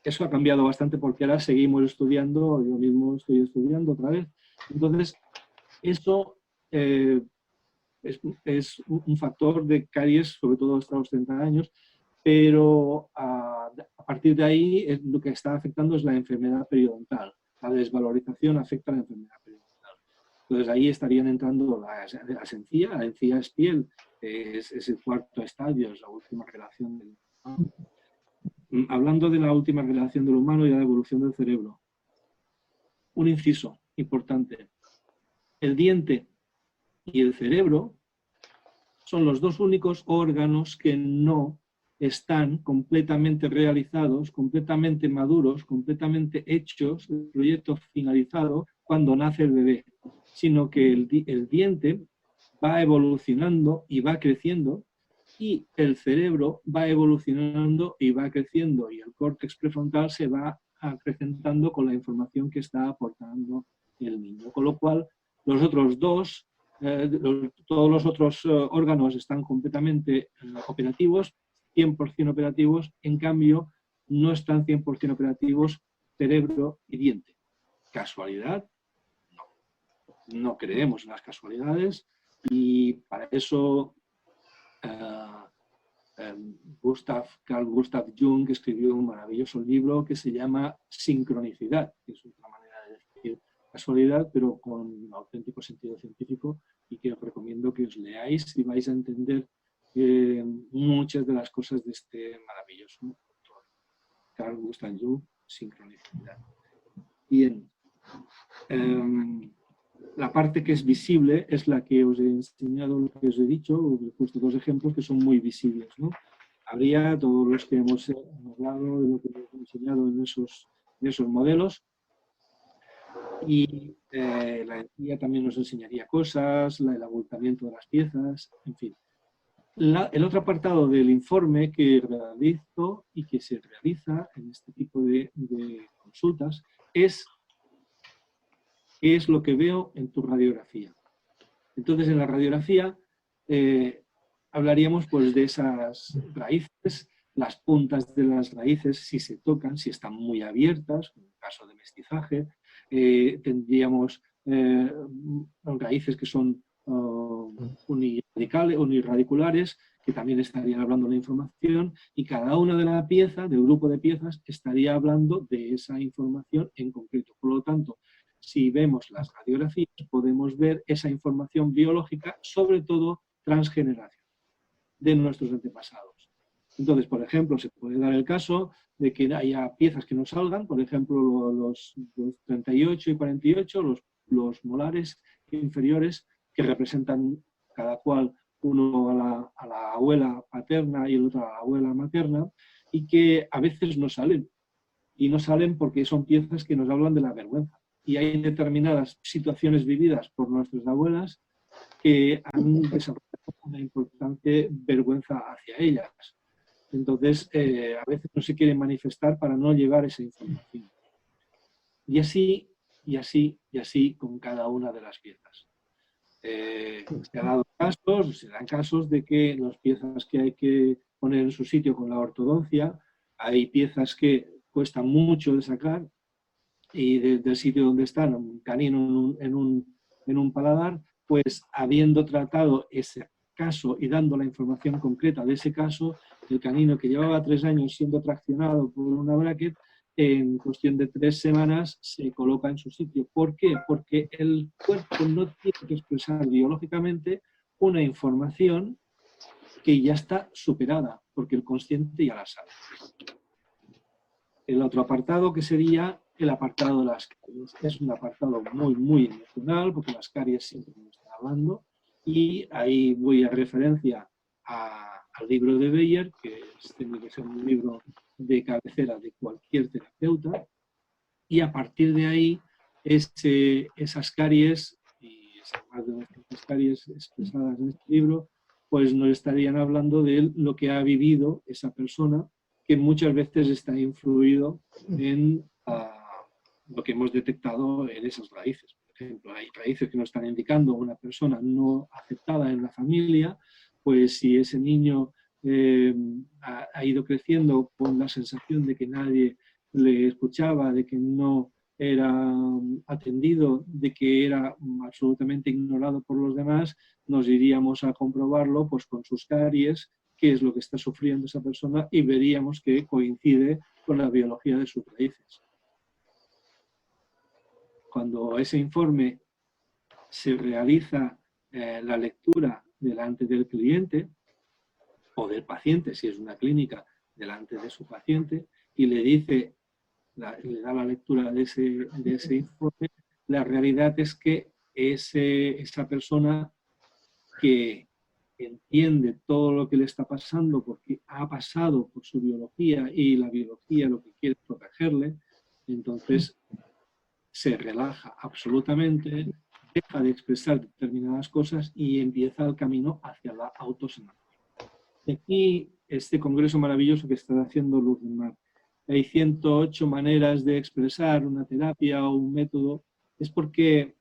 eso ha cambiado bastante porque ahora seguimos estudiando, yo mismo estoy estudiando otra vez. Entonces, eso es un factor de caries, sobre todo hasta los 30 años, pero a partir de ahí lo que está afectando es la enfermedad periodontal. La desvalorización afecta a la enfermedad periodontal. Entonces ahí estarían entrando la encía es piel, es el cuarto estadio, es la última relación del humano. Hablando de la última relación del humano y de la evolución del cerebro, un inciso importante. El diente y el cerebro son los dos únicos órganos que no están completamente realizados, completamente maduros, completamente hechos, el proyecto finalizado cuando nace el bebé, sino que el diente va evolucionando y va creciendo y el cerebro va evolucionando y va creciendo y el córtex prefrontal se va acrecentando con la información que está aportando el niño. Con lo cual, los otros dos, todos los otros órganos están completamente operativos, 100% operativos, en cambio no están 100% operativos cerebro y diente. ¿Casualidad? No. No creemos en las casualidades y para eso Carl Gustav Jung escribió un maravilloso libro que se llama Sincronicidad, que es otra manera de decir casualidad, pero con un auténtico sentido científico y que os recomiendo que os leáis y vais a entender muchas de las cosas de este maravilloso autor, Carl Gustav Jung, Sincronicidad. Bien. La parte que es visible es la que os he enseñado, lo que os he dicho, os he puesto 2 ejemplos que son muy visibles, ¿no? Habría todos los que hemos hablado, de lo que hemos enseñado en esos modelos. Y la encía también nos enseñaría cosas, el abultamiento de las piezas, en fin. El otro apartado del informe que realizo y que se realiza en este tipo de consultas es qué es lo que veo en tu radiografía. Entonces, en la radiografía hablaríamos pues, de esas raíces, las puntas de las raíces, si se tocan, si están muy abiertas, en el caso de mestizaje. Tendríamos raíces que son unirradiculares, que también estarían hablando de la información, y cada una de las piezas, del grupo de piezas, estaría hablando de esa información en concreto. Por lo tanto, si vemos las radiografías, podemos ver esa información biológica, sobre todo transgeneracional, de nuestros antepasados. Entonces, por ejemplo, se puede dar el caso de que haya piezas que no salgan, por ejemplo, los 38 y 48, los molares inferiores, que representan cada cual uno a la abuela paterna y el otro a la abuela materna, y que a veces no salen. Y no salen porque son piezas que nos hablan de la vergüenza. Y hay determinadas situaciones vividas por nuestras abuelas que han desarrollado una importante vergüenza hacia ellas. Entonces, a veces no se quieren manifestar para no llevar esa información. Y así, y así, y así con cada una de las piezas. Se dan casos de que las piezas que hay que poner en su sitio con la ortodoncia, hay piezas que cuestan mucho de sacar y del sitio donde están, un canino en un paladar, pues habiendo tratado ese caso y dando la información concreta de ese caso, el canino que llevaba 3 años siendo traccionado por una bracket, en cuestión de 3 semanas se coloca en su sitio. ¿Por qué? Porque el cuerpo no tiene que expresar biológicamente una información que ya está superada, porque el consciente ya la sabe. El otro apartado, que sería el apartado de las caries, es un apartado muy emocional, porque las caries siempre nos están hablando, y ahí voy a referencia al libro de Beyer, que tiene que ser un libro de cabecera de cualquier terapeuta, y a partir de ahí esas caries, y esas más de 200 caries expresadas en este libro, pues nos estarían hablando de lo que ha vivido esa persona, que muchas veces está influido en lo que hemos detectado en esas raíces. Por ejemplo, hay raíces que nos están indicando una persona no aceptada en la familia, pues si ese niño ha ido creciendo con la sensación de que nadie le escuchaba, de que no era atendido, de que era absolutamente ignorado por los demás, nos iríamos a comprobarlo pues con sus caries, qué es lo que está sufriendo esa persona, y veríamos que coincide con la biología de sus raíces. Cuando ese informe se realiza la lectura delante del cliente o del paciente, si es una clínica, delante de su paciente, y le dice, le da la lectura de ese informe, la realidad es que esa persona que entiende todo lo que le está pasando porque ha pasado por su biología y la biología lo que quiere es protegerle, entonces se relaja absolutamente, deja de expresar determinadas cosas y empieza el camino hacia la autosanación. Y aquí este congreso maravilloso que está haciendo Luz del Mar. Hay 108 maneras de expresar una terapia o un método, es porque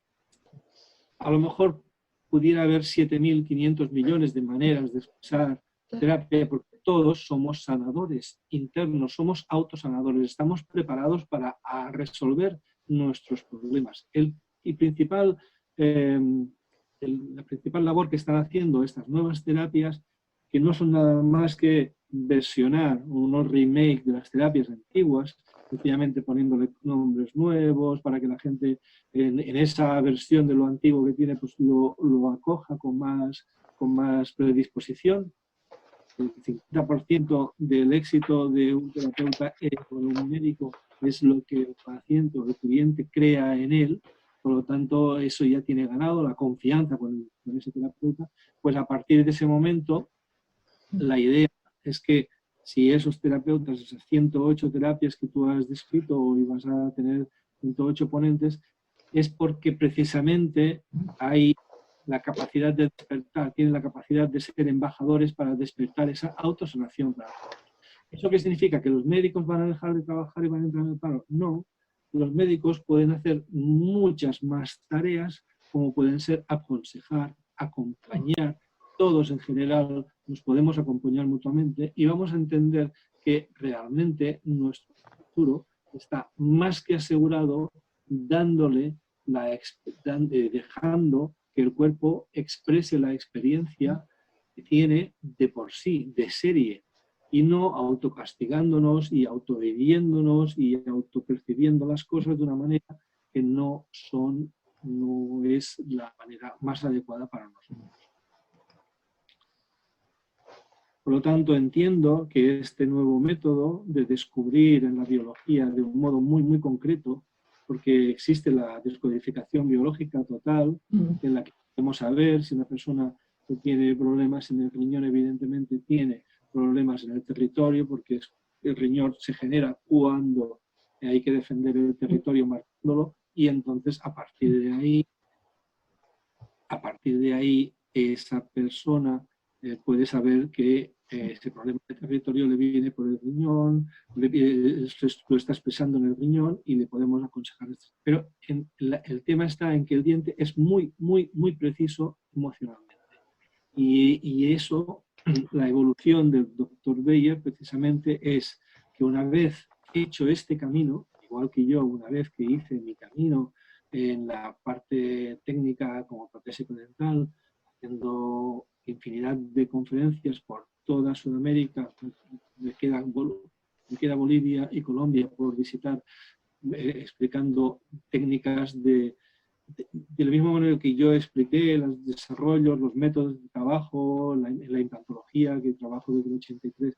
a lo mejor pudiera haber 7.500 millones de maneras de expresar terapia, porque todos somos sanadores internos, somos autosanadores, estamos preparados para resolver nuestros problemas. La principal labor que están haciendo estas nuevas terapias, que no son nada más que versionar unos remake de las terapias antiguas, sencillamente poniéndole nombres nuevos para que la gente en esa versión de lo antiguo que tiene pues lo acoja con más predisposición. El 50% del éxito de un terapeuta o de un médico es lo que el paciente o el cliente crea en él. Por lo tanto, eso ya tiene ganado la confianza con ese terapeuta. Pues a partir de ese momento, la idea es que si esos terapeutas, esas 108 terapias que tú has descrito y vas a tener 108 ponentes, es porque precisamente hay la capacidad de despertar, tienen la capacidad de ser embajadores para despertar esa autosanación para todos. ¿Eso qué significa? ¿Que los médicos van a dejar de trabajar y van a entrar en el paro? No, los médicos pueden hacer muchas más tareas, como pueden ser aconsejar, acompañar. Todos en general nos podemos acompañar mutuamente y vamos a entender que realmente nuestro futuro está más que asegurado dejando que el cuerpo exprese la experiencia que tiene de por sí, de serie, y no autocastigándonos y autohiriéndonos y autopercibiendo las cosas de una manera que no es la manera más adecuada para nosotros. Por lo tanto, entiendo que este nuevo método de descubrir en la biología de un modo muy concreto, porque existe la descodificación biológica total, en la que podemos saber si una persona que tiene problemas en el riñón, evidentemente tiene problemas en el territorio, porque el riñón se genera cuando hay que defender el territorio marcándolo, y entonces a partir de ahí esa persona puede saber que ese problema de territorio le viene por el riñón, lo está expresando en el riñón y le podemos aconsejar. Pero el tema está en que el diente es muy, muy, muy preciso emocionalmente. Y eso, la evolución del doctor Beyer precisamente es que una vez hecho este camino, igual que yo, una vez que hice mi camino en la parte técnica como protésico dental, haciendo infinidad de conferencias por toda Sudamérica, me queda Bolivia y Colombia por visitar, explicando técnicas de la misma manera que yo expliqué los desarrollos, los métodos de trabajo, la implantología que trabajo desde el 83,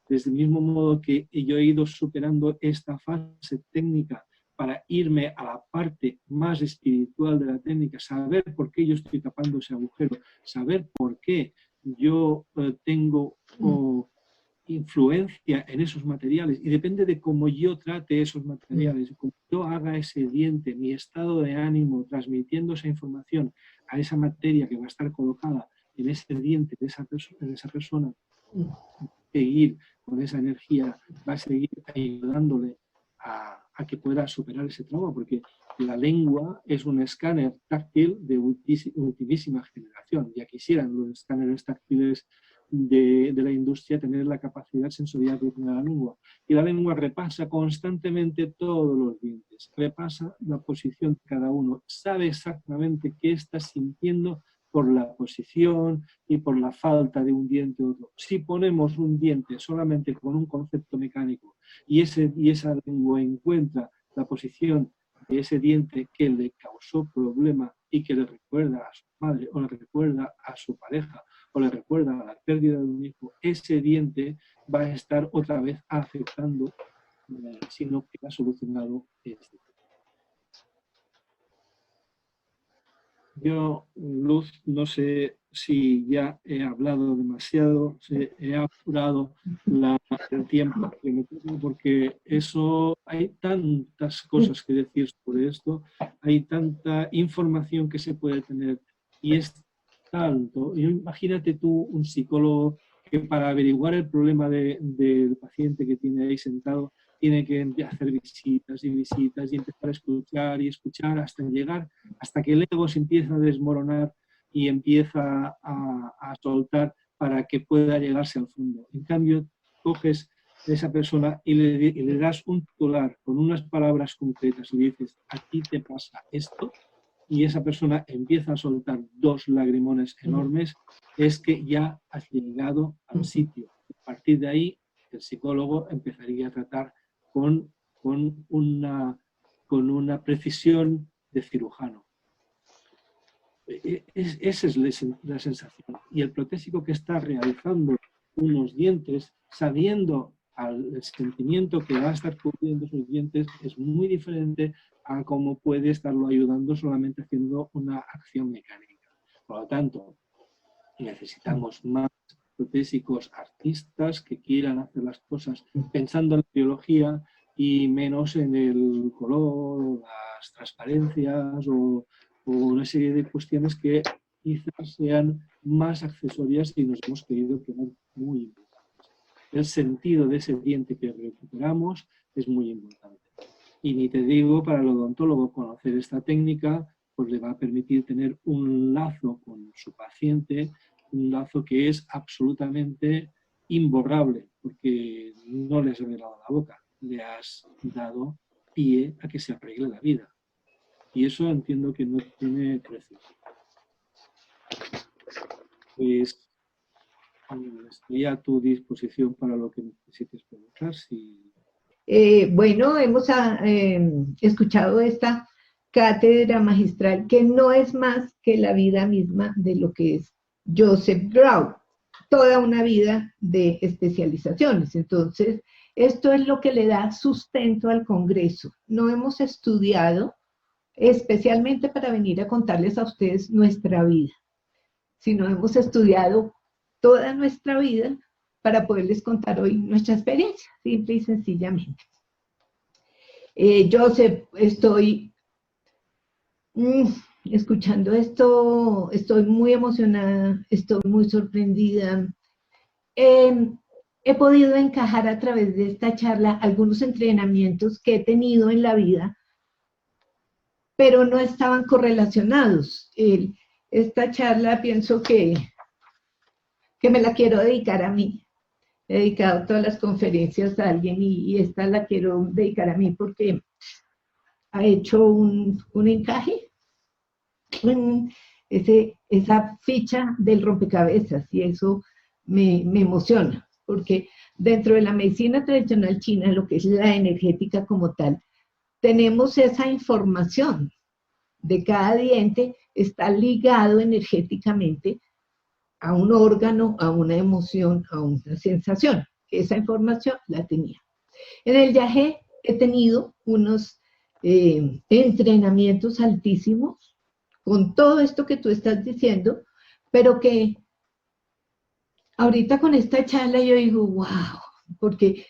desde el mismo modo que yo he ido superando esta fase técnica para irme a la parte más espiritual de la técnica, saber por qué yo estoy tapando ese agujero, saber por qué yo tengo influencia en esos materiales, y depende de cómo yo trate esos materiales, cómo yo haga ese diente, mi estado de ánimo, transmitiendo esa información a esa materia que va a estar colocada en ese diente de esa persona, seguir con esa energía, va a seguir ayudándole a que pueda superar ese trauma, porque la lengua es un escáner táctil de ultimísima generación. Ya quisieran los escáneres táctiles de la industria tener la capacidad sensorial que tiene la lengua. Y la lengua repasa constantemente todos los dientes, repasa la posición de cada uno, sabe exactamente qué está sintiendo por la posición y por la falta de un diente u otro. Si ponemos un diente solamente con un concepto mecánico y esa lengua encuentra la posición de ese diente que le causó problema y que le recuerda a su madre o le recuerda a su pareja o le recuerda a la pérdida de un hijo, ese diente va a estar otra vez afectando si no queda solucionado este. Yo, Luz, no sé si ya he hablado demasiado, si he apurado el tiempo que me tengo, porque eso, hay tantas cosas que decir sobre esto, hay tanta información que se puede tener y es tanto. Imagínate tú un psicólogo que para averiguar el problema del paciente que tiene ahí sentado tiene que hacer visitas y visitas y empezar a escuchar y escuchar hasta llegar, hasta que el ego se empieza a desmoronar y empieza a soltar para que pueda llegarse al fondo. En cambio, coges a esa persona y le das un titular con unas palabras concretas y dices, a ti te pasa esto, y esa persona empieza a soltar 2 lagrimones enormes, es que ya has llegado al sitio. A partir de ahí, el psicólogo empezaría a tratar con una precisión de cirujano. Esa es la sensación. Y el protésico que está realizando unos dientes, sabiendo el sentimiento que va a estar cubriendo sus dientes, es muy diferente a cómo puede estarlo ayudando solamente haciendo una acción mecánica. Por lo tanto, necesitamos más protésicos artistas que quieran hacer las cosas pensando en la biología y menos en el color, las transparencias o una serie de cuestiones que quizás sean más accesorias y nos hemos querido quedar muy importantes. El sentido de ese diente que recuperamos es muy importante. Y ni te digo, para el odontólogo conocer esta técnica, pues le va a permitir tener un lazo con su paciente, un lazo que es absolutamente imborrable, porque no le has revelado la boca, le has dado pie a que se arregle la vida. Y eso entiendo que no tiene precio. Pues estoy a tu disposición para lo que necesites preguntar. Bueno, hemos escuchado esta cátedra magistral que no es más que la vida misma de lo que es Joseph Grau, toda una vida de especializaciones. Entonces, esto es lo que le da sustento al Congreso. No hemos estudiado especialmente para venir a contarles a ustedes nuestra vida, sino hemos estudiado toda nuestra vida para poderles contar hoy nuestra experiencia, simple y sencillamente. Joseph, estoy escuchando esto, estoy muy emocionada, estoy muy sorprendida. he podido encajar a través de esta charla algunos entrenamientos que he tenido en la vida, pero no estaban correlacionados. Esta charla pienso que me la quiero dedicar a mí. He dedicado todas las conferencias a alguien y esta la quiero dedicar a mí porque ha hecho un encaje, esa ficha del rompecabezas, y eso me emociona, porque dentro de la medicina tradicional china, lo que es la energética como tal, tenemos esa información de cada diente, está ligado energéticamente a un órgano, a una emoción, a una sensación. Esa información la tenía. En el yagé he tenido unos entrenamientos altísimos con todo esto que tú estás diciendo, pero que ahorita con esta charla yo digo, wow, porque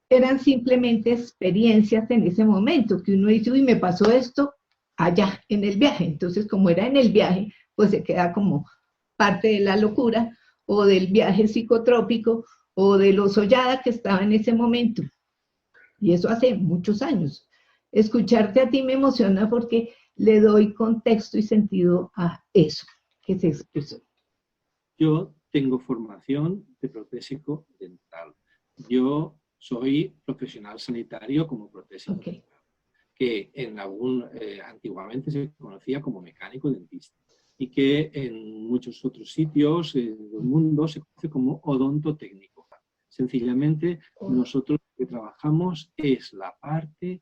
eran simplemente experiencias en ese momento, que uno dice, uy, me pasó esto allá en el viaje. Entonces, como era en el viaje, pues se queda como parte de la locura, o del viaje psicotrópico, o de lo soñada que estaba en ese momento. Y eso hace muchos años. Escucharte a ti me emociona porque le doy contexto y sentido a eso que se expresó. Yo tengo formación de protésico dental. Yo soy profesional sanitario como protésico dental, que antiguamente se conocía como mecánico dentista, y que en muchos otros sitios del mundo se conoce como odontotécnico. Sencillamente, nosotros lo que trabajamos es la parte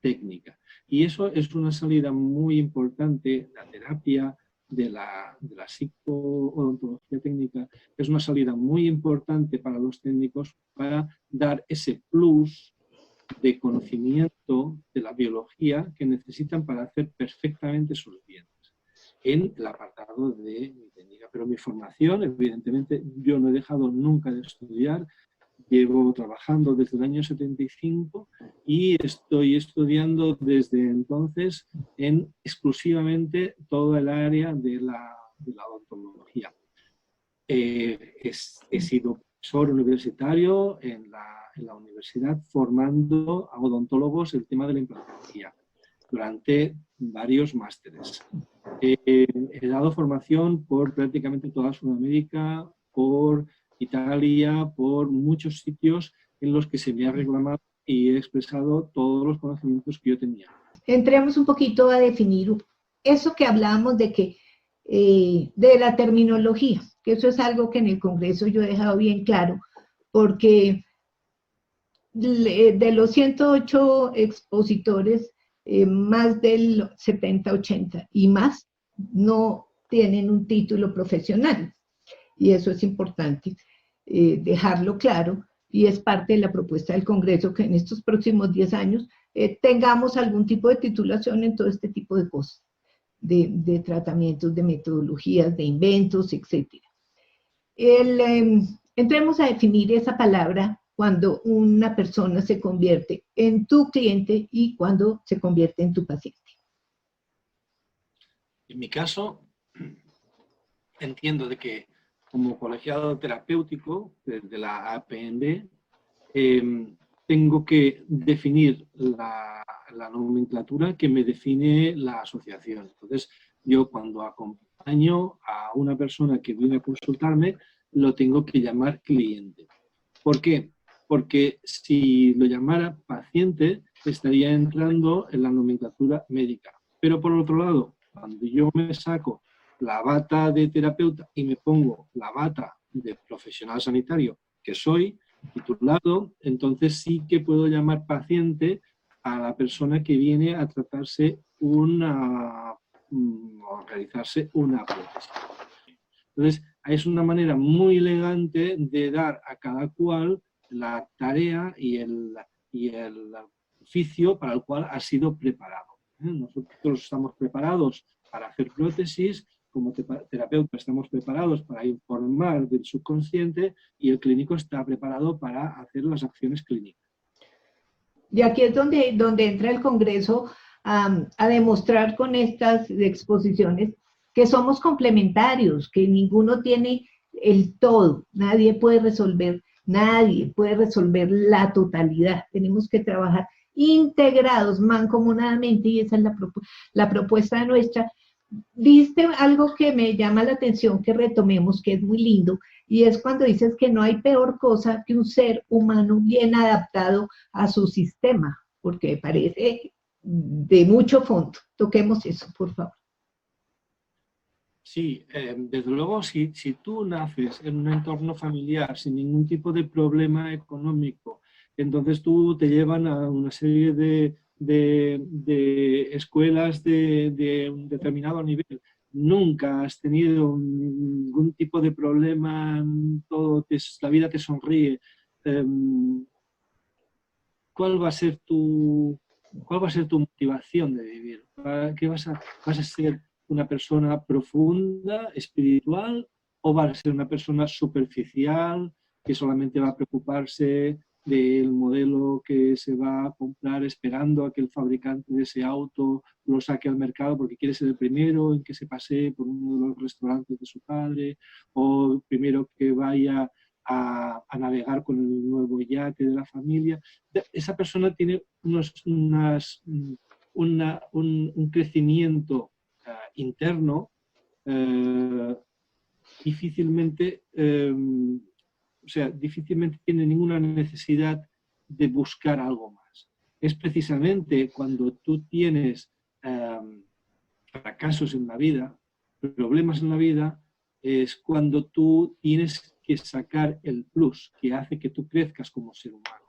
técnica. Y eso es una salida muy importante, la terapia de la psicoodontología técnica, es una salida muy importante para los técnicos para dar ese plus de conocimiento de la biología que necesitan para hacer perfectamente sus dientes en el apartado de mi técnica. Pero mi formación, evidentemente, yo no he dejado nunca de estudiar. Llevo trabajando desde el año 75 y estoy estudiando desde entonces en exclusivamente toda el área de la odontología. He sido profesor universitario en la universidad formando a odontólogos el tema de la implantología durante varios másteres. He dado formación por prácticamente toda Sudamérica, por Italia, por muchos sitios en los que se me ha reclamado y he expresado todos los conocimientos que yo tenía. Entremos un poquito a definir eso que hablábamos de la terminología, que eso es algo que en el Congreso yo he dejado bien claro, porque de los 108 expositores, más del 70, 80 y más no tienen un título profesional. Y eso es importante dejarlo claro, y es parte de la propuesta del Congreso que en estos próximos 10 años tengamos algún tipo de titulación en todo este tipo de cosas, de tratamientos, de metodologías, de inventos, etc. Entremos a definir esa palabra cuando una persona se convierte en tu cliente y cuando se convierte en tu paciente. En mi caso, entiendo de que como colegiado terapéutico de la APNB, tengo que definir la nomenclatura que me define la asociación. Entonces, yo cuando acompaño a una persona que viene a consultarme, lo tengo que llamar cliente. ¿Por qué? Porque si lo llamara paciente, estaría entrando en la nomenclatura médica. Pero por otro lado, cuando yo me saco la bata de terapeuta y me pongo la bata de profesional sanitario que soy, titulado, entonces sí que puedo llamar paciente a la persona que viene a tratarse o realizarse una prótesis. Entonces, es una manera muy elegante de dar a cada cual la tarea y el oficio para el cual ha sido preparado. Nosotros estamos preparados para hacer prótesis, como terapeuta estamos preparados para informar del subconsciente, y el clínico está preparado para hacer las acciones clínicas. Y aquí es donde entra el Congreso a demostrar con estas exposiciones que somos complementarios, que ninguno tiene el todo. Nadie puede resolver la totalidad. Tenemos que trabajar integrados, mancomunadamente, y esa es la propuesta nuestra. Viste algo que me llama la atención que retomemos, que es muy lindo, y es cuando dices que no hay peor cosa que un ser humano bien adaptado a su sistema, porque parece de mucho fondo. Toquemos eso, por favor. Sí, desde luego, si tú naces en un entorno familiar sin ningún tipo de problema económico, entonces tú te llevan a una serie de escuelas de un determinado nivel. Nunca has tenido ningún tipo de problema, la vida te sonríe. ¿Cuál va a ser tu motivación de vivir? ¿Qué vas a ser una persona profunda, espiritual, o vas a ser una persona superficial que solamente va a preocuparse del modelo que se va a comprar esperando a que el fabricante de ese auto lo saque al mercado porque quiere ser el primero en que se pase por uno de los restaurantes de su padre, o primero que vaya a navegar con el nuevo yate de la familia? Esa persona tiene un crecimiento interno difícilmente tiene ninguna necesidad de buscar algo más. Es precisamente cuando tú tienes fracasos en la vida, problemas en la vida, es cuando tú tienes que sacar el plus que hace que tú crezcas como ser humano.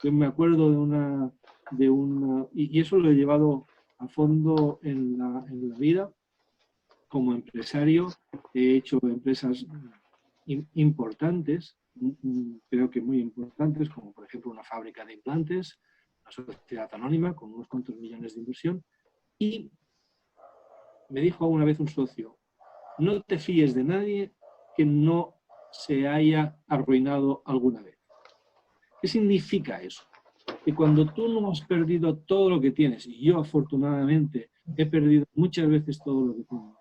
Yo me acuerdo y eso lo he llevado a fondo en la vida. Como empresario he hecho empresas importantes, creo que muy importantes, como por ejemplo una fábrica de implantes, una sociedad anónima con unos cuantos millones de inversión, y me dijo alguna vez un socio: no te fíes de nadie que no se haya arruinado alguna vez. ¿Qué significa eso? Que cuando tú no has perdido todo lo que tienes, y yo afortunadamente he perdido muchas veces todo lo que tengo,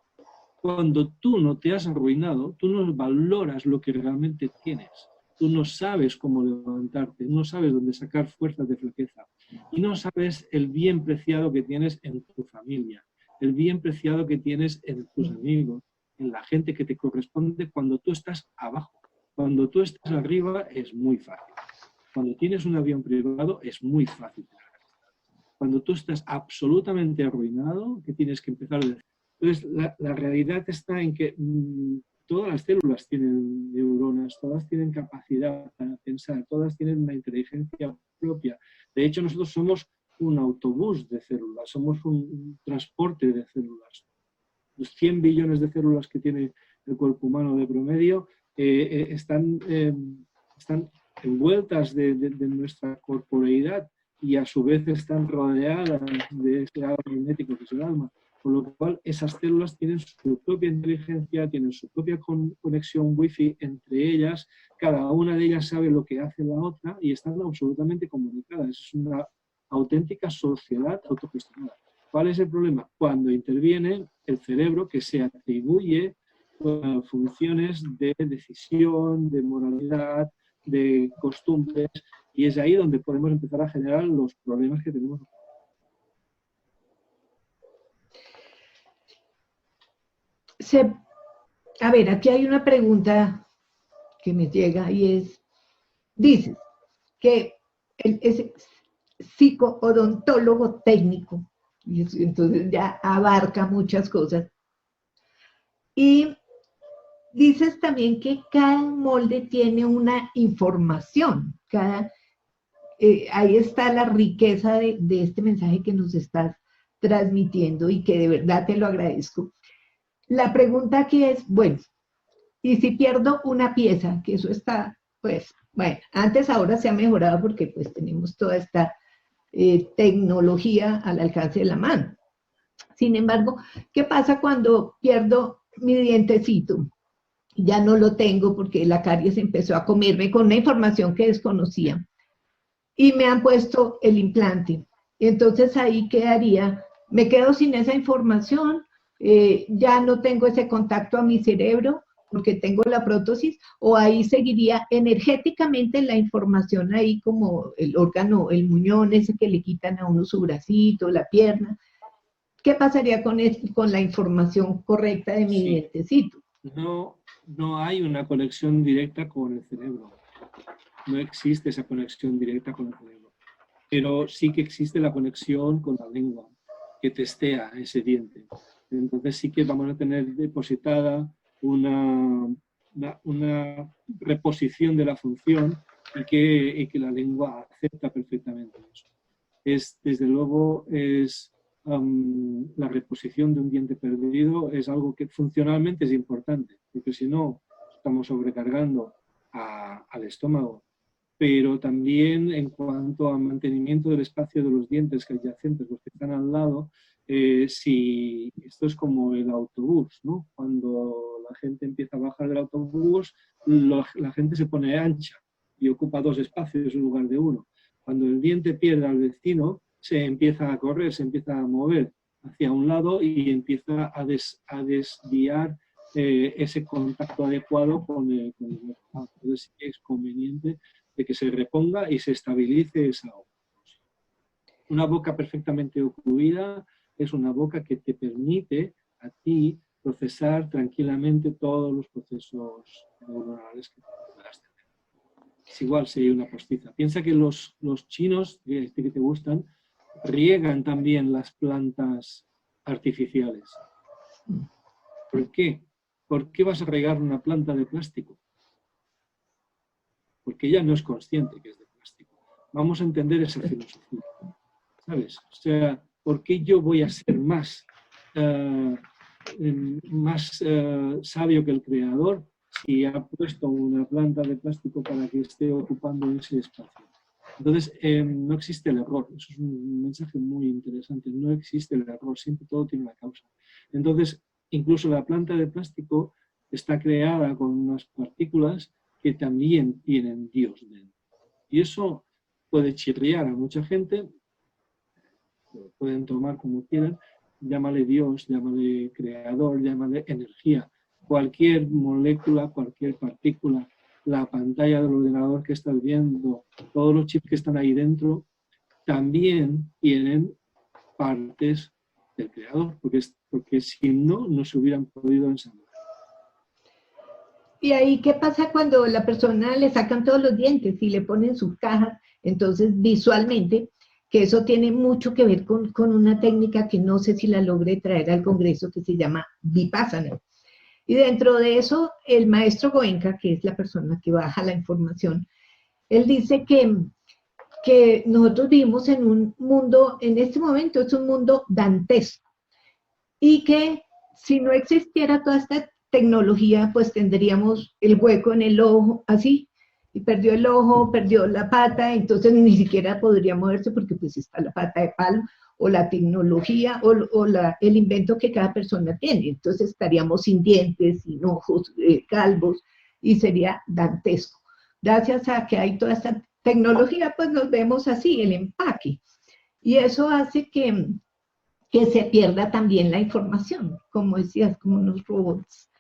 cuando tú no te has arruinado, tú no valoras lo que realmente tienes. Tú no sabes cómo levantarte, no sabes dónde sacar fuerzas de flaqueza, y no sabes el bien preciado que tienes en tu familia, el bien preciado que tienes en tus amigos, en la gente que te corresponde cuando tú estás abajo. Cuando tú estás arriba es muy fácil. Cuando tienes un avión privado es muy fácil. Cuando tú estás absolutamente arruinado, que tienes que empezar de... Entonces, la realidad está en que todas las células tienen neuronas, todas tienen capacidad para pensar, todas tienen una inteligencia propia. De hecho, nosotros somos un autobús de células, somos un transporte de células. Los 100 billones de células que tiene el cuerpo humano de promedio están envueltas de nuestra corporeidad y a su vez están rodeadas de ese halo magnético que es el alma. Con lo cual, esas células tienen su propia inteligencia, tienen su propia conexión wifi entre ellas, cada una de ellas sabe lo que hace la otra y están absolutamente comunicadas. Es una auténtica sociedad autogestionada. ¿Cuál es el problema? Cuando interviene el cerebro, que se atribuye funciones de decisión, de moralidad, de costumbres, y es ahí donde podemos empezar a generar los problemas que tenemos. A ver, aquí hay una pregunta que me llega y es, dices que ese psicoodontólogo técnico, y entonces ya abarca muchas cosas, y dices también que cada molde tiene una información, ahí está la riqueza de este mensaje que nos estás transmitiendo y que de verdad te lo agradezco. La pregunta aquí es, bueno, ¿y si pierdo una pieza? Que eso está, pues, bueno, ahora se ha mejorado porque pues tenemos toda esta tecnología al alcance de la mano. Sin embargo, ¿qué pasa cuando pierdo mi dientecito? Ya no lo tengo porque la caries empezó a comerme con una información que desconocía y me han puesto el implante. Entonces ahí quedaría, me quedo sin esa información, ya no tengo ese contacto a mi cerebro, porque tengo la prótesis, o ahí seguiría energéticamente la información ahí como el órgano, el muñón ese que le quitan a uno su bracito, la pierna. ¿Qué pasaría con la información correcta de mi Sí, dientecito? no hay una conexión directa con el cerebro. No existe esa conexión directa con el cerebro. Pero sí que existe la conexión con la lengua, que testea ese diente. Entonces sí que vamos a tener depositada una reposición de la función y que la lengua acepta perfectamente eso. Desde luego, la reposición de un diente perdido es algo que funcionalmente es importante, porque si no, estamos sobrecargando al estómago, pero también en cuanto al mantenimiento del espacio de los dientes que adyacentes, los que están al lado, si esto es como el autobús, ¿no? Cuando la gente empieza a bajar del autobús, la gente se pone ancha y ocupa 2 espacios en lugar de 1. Cuando el diente pierde al vecino, se empieza a correr, se empieza a mover hacia un lado y empieza a desviar ese contacto adecuado con el mercado. Entonces es conveniente de que se reponga y se estabilice esa boca. Una boca perfectamente ocluida es una boca que te permite a ti procesar tranquilamente todos los procesos neuronales que puedas tener. Es igual si hay una postiza. Piensa que los chinos, que te gustan, riegan también las plantas artificiales. ¿Por qué? ¿Por qué vas a regar una planta de plástico? Porque ella no es consciente que es de plástico. Vamos a entender esa filosofía, ¿sabes? O sea, ¿por qué yo voy a ser más sabio que el creador si ha puesto una planta de plástico para que esté ocupando ese espacio? Entonces, no existe el error. Eso es un mensaje muy interesante. No existe el error, siempre todo tiene una causa. Entonces, incluso la planta de plástico está creada con unas partículas que también tienen Dios dentro. Y eso puede chirriar a mucha gente, lo pueden tomar como quieran, llámale Dios, llámale creador, llámale energía. Cualquier molécula, cualquier partícula, la pantalla del ordenador que estás viendo, todos los chips que están ahí dentro, también tienen partes del creador, porque si no, no se hubieran podido ensamblar. Y ahí, ¿qué pasa cuando la persona le sacan todos los dientes y le ponen sus cajas? Entonces, visualmente, que eso tiene mucho que ver con una técnica que no sé si la logré traer al Congreso, que se llama Vipassana. Y dentro de eso, el maestro Goenka, que es la persona que baja la información, él dice que nosotros vivimos en un mundo, en este momento es un mundo dantesco, y que si no existiera toda esta tecnología, pues tendríamos el hueco en el ojo, así, y perdió el ojo, perdió la pata, entonces ni siquiera podría moverse porque pues está la pata de palo, o la tecnología, o el invento que cada persona tiene. Entonces estaríamos sin dientes, sin ojos, calvos, y sería dantesco. Gracias a que hay toda esta tecnología, pues nos vemos así, el empaque. Y eso hace que se pierda también la información, como decías, como unos robots.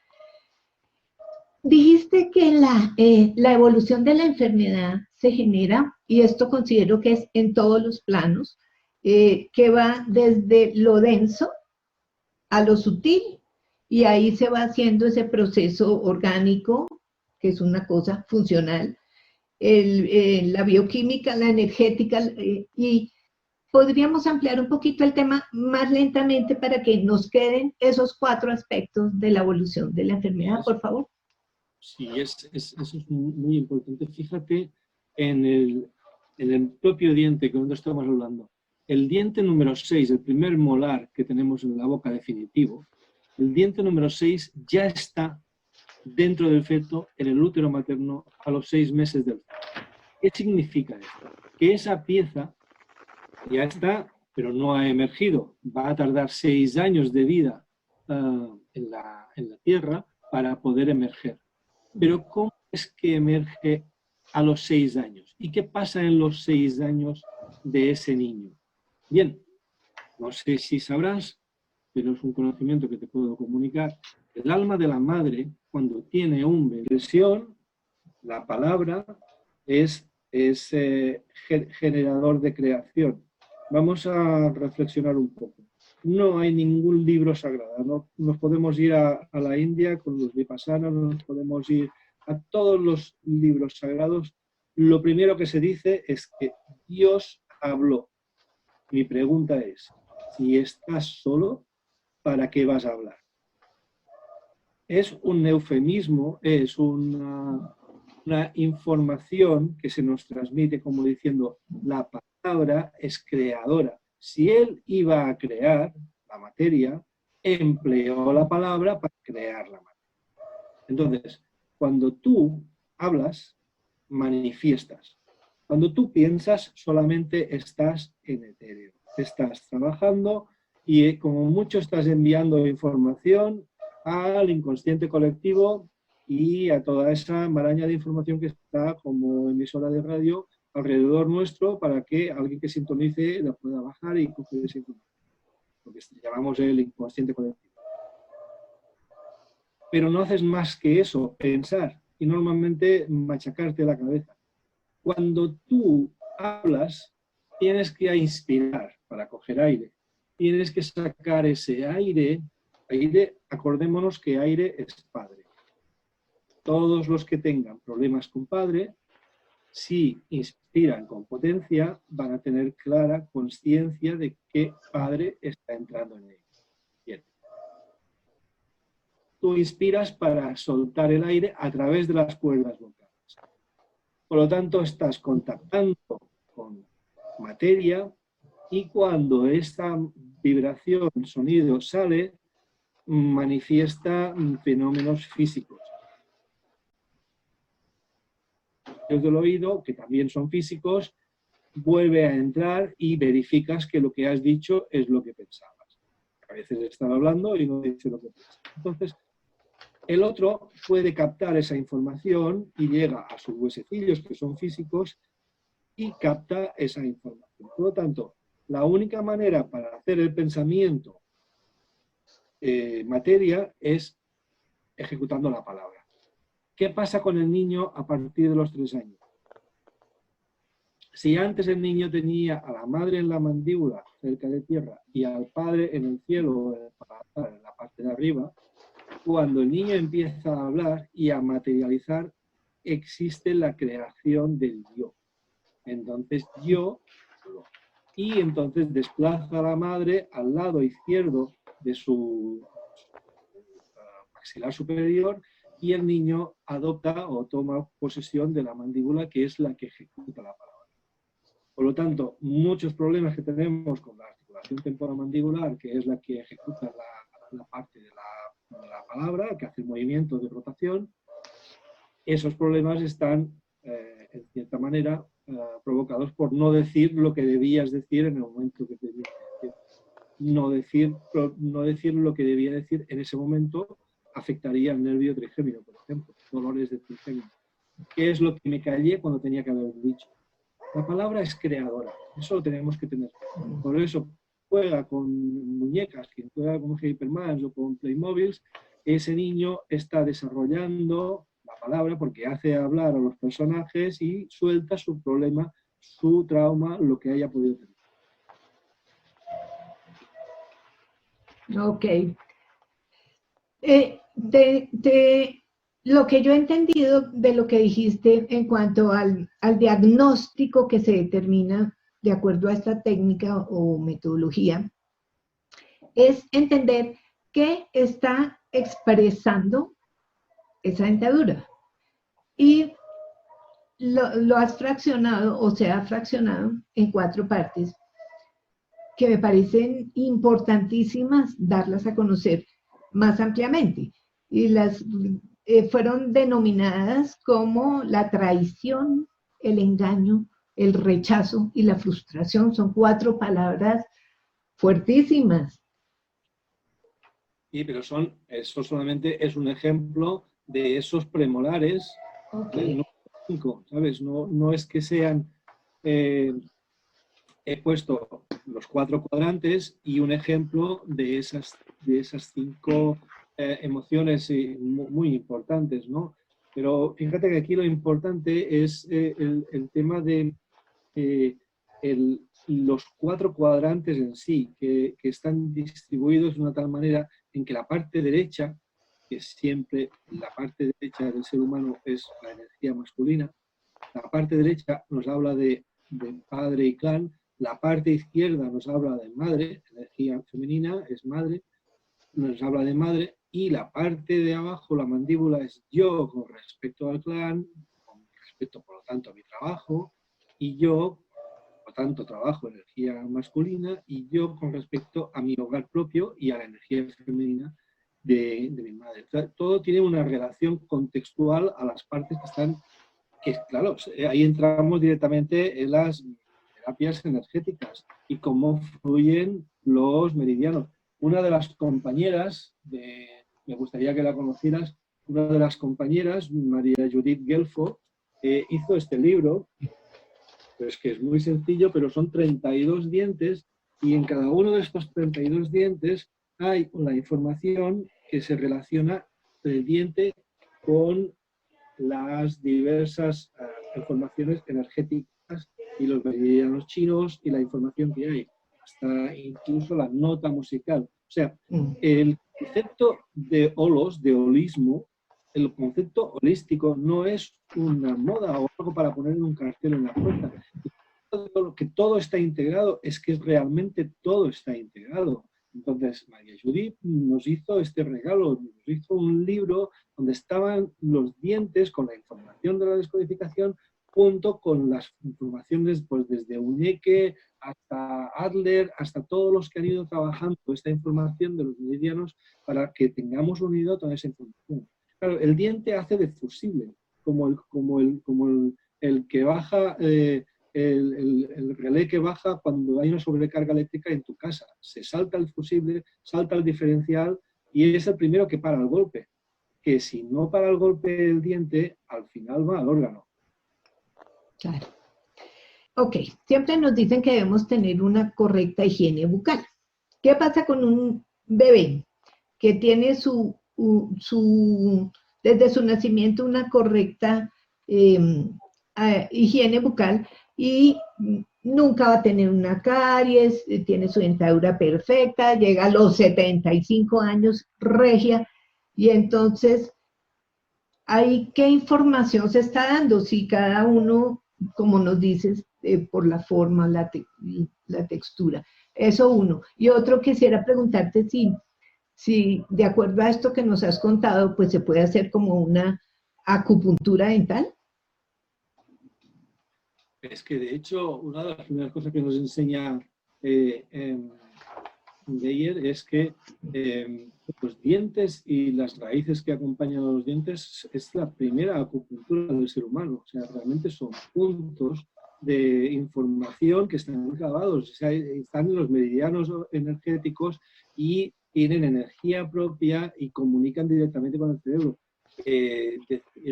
Dijiste que la evolución de la enfermedad se genera, y esto considero que es en todos los planos, que va desde lo denso a lo sutil, y ahí se va haciendo ese proceso orgánico, que es una cosa funcional, la bioquímica, la energética, y podríamos ampliar un poquito el tema más lentamente para que nos queden esos 4 aspectos de la evolución de la enfermedad, por favor. Sí, eso es muy importante. Fíjate en el propio diente que nosotros estamos hablando. El diente número 6, el primer molar que tenemos en la boca definitivo, el diente número 6 ya está dentro del feto, en el útero materno, a los 6 meses del feto. ¿Qué significa esto? Que esa pieza ya está, pero no ha emergido. Va a tardar 6 años de vida en la tierra para poder emerger. Pero ¿cómo es que emerge a los 6 años? ¿Y qué pasa en los 6 años de ese niño? Bien, no sé si sabrás, pero es un conocimiento que te puedo comunicar. El alma de la madre, cuando tiene una expresión, la palabra es generador de creación. Vamos a reflexionar un poco. No hay ningún libro sagrado. ¿No? Nos podemos ir a la India con los Vipassana, nos podemos ir a todos los libros sagrados. Lo primero que se dice es que Dios habló. Mi pregunta es, si estás solo, ¿para qué vas a hablar? Es un eufemismo, es una información que se nos transmite como diciendo, la palabra es creadora. Si él iba a crear la materia, empleó la palabra para crear la materia. Entonces, cuando tú hablas, manifiestas. Cuando tú piensas, solamente estás en etéreo. Estás trabajando y como mucho estás enviando información al inconsciente colectivo y a toda esa maraña de información que está como emisora de radio alrededor nuestro para que alguien que sintonice la pueda bajar y coger esa información. Lo que llamamos el inconsciente colectivo. Pero no haces más que eso, pensar y normalmente machacarte la cabeza. Cuando tú hablas, tienes que inspirar para coger aire. Tienes que sacar ese aire. Acordémonos que aire es padre. Todos los que tengan problemas con padre, si inspiran con potencia, van a tener clara conciencia de que padre está entrando en ellos. Bien. Tú inspiras para soltar el aire a través de las cuerdas vocales. Por lo tanto, estás contactando con materia y cuando esta vibración, sonido sale, manifiesta fenómenos físicos. Del oído, que también son físicos, vuelve a entrar y verificas que lo que has dicho es lo que pensabas. A veces están hablando y no dice lo que piensas. Entonces, el otro puede captar esa información y llega a sus huesecillos, que son físicos, y capta esa información. Por lo tanto, la única manera para hacer el pensamiento materia es ejecutando la palabra. ¿Qué pasa con el niño a partir de los 3 años? Si antes el niño tenía a la madre en la mandíbula, cerca de tierra, y al padre en el cielo, en la parte de arriba, cuando el niño empieza a hablar y a materializar, existe la creación del yo. Entonces yo, y entonces desplaza a la madre al lado izquierdo de su maxilar superior y el niño adopta o toma posesión de la mandíbula, que es la que ejecuta la palabra. Por lo tanto, muchos problemas que tenemos con la articulación temporomandibular, que es la que ejecuta la parte de la palabra, que hace el movimiento de rotación, esos problemas están, en cierta manera, provocados por no decir lo que debías decir en el momento que debías decir. No decir lo que debía decir en ese momento afectaría al nervio trigémino, por ejemplo, dolores de trigémino. ¿Qué es lo que me callé cuando tenía que haber dicho? La palabra es creadora, eso lo tenemos que tener. Por eso juega con muñecas, quien juega con Hypermans o con Playmobiles, ese niño está desarrollando la palabra porque hace hablar a los personajes y suelta su problema, su trauma, lo que haya podido tener. Ok. Lo que yo he entendido de lo que dijiste en cuanto al diagnóstico que se determina de acuerdo a esta técnica o metodología, es entender qué está expresando esa dentadura. Y lo has fraccionado, o se ha fraccionado en 4 partes, que me parecen importantísimas darlas a conocer más ampliamente. Y las fueron denominadas como la traición, el engaño, el rechazo y la frustración. Son 4 palabras fuertísimas. Sí, pero eso solamente es un ejemplo de esos premolares, Okay. No 5, ¿sabes? No es que sean... he puesto los 4 cuadrantes y un ejemplo de esas de esas 5 emociones muy importantes, ¿no? Pero fíjate que aquí lo importante es el tema de los 4 cuadrantes en sí, que están distribuidos de una tal manera en que la parte derecha, que siempre la parte derecha del ser humano es la energía masculina, la parte derecha nos habla de padre y clan, la parte izquierda nos habla de madre, energía femenina, es madre, nos habla de madre, y la parte de abajo, la mandíbula, es yo con respecto al clan, con respecto, por lo tanto, a mi trabajo, y yo, por lo tanto, trabajo energía masculina, y yo con respecto a mi hogar propio y a la energía femenina de mi madre. O sea, todo tiene una relación contextual a las partes que están, que claro, ahí entramos directamente en las terapias energéticas y cómo fluyen los meridianos. Una de las compañeras, me gustaría que la conocieras, una de las compañeras, María Judith Gelfo, hizo este libro, pues que es muy sencillo, pero son 32 dientes y en cada uno de estos 32 dientes hay una información que se relaciona el diente con las diversas informaciones energéticas y los meridianos chinos y la información que hay, hasta incluso la nota musical. O sea, el concepto de holos, de holismo, el concepto holístico no es una moda o algo para poner en un cartel en la puerta. Que todo está integrado, es que realmente todo está integrado. Entonces, María Judith nos hizo este regalo, nos hizo un libro donde estaban los dientes con la información de la descodificación junto con las informaciones, pues desde Uneque hasta Adler, hasta todos los que han ido trabajando esta información de los meridianos para que tengamos unido toda esa información. Claro, el diente hace de fusible, como el que baja... el relé que baja cuando hay una sobrecarga eléctrica en tu casa. Se salta el fusible, salta el diferencial y es el primero que para el golpe. Que si no para el golpe el diente, al final va al órgano. Claro. Ok, siempre nos dicen que debemos tener una correcta higiene bucal. ¿Qué pasa con un bebé que tiene desde su nacimiento una correcta higiene bucal y nunca va a tener una caries, tiene su dentadura perfecta, llega a los 75 años regia, y entonces, ¿ahí qué información se está dando? Si cada uno, como nos dices, por la forma, la textura. Eso uno. Y otro, quisiera preguntarte si de acuerdo a esto que nos has contado, pues se puede hacer como una acupuntura dental. Es que de hecho, una de las primeras cosas que nos enseña Geyer es que los dientes y las raíces que acompañan a los dientes es la primera acupuntura del ser humano. O sea, realmente son puntos de información que están grabados, o sea, están en los meridianos energéticos y tienen energía propia y comunican directamente con el cerebro. Y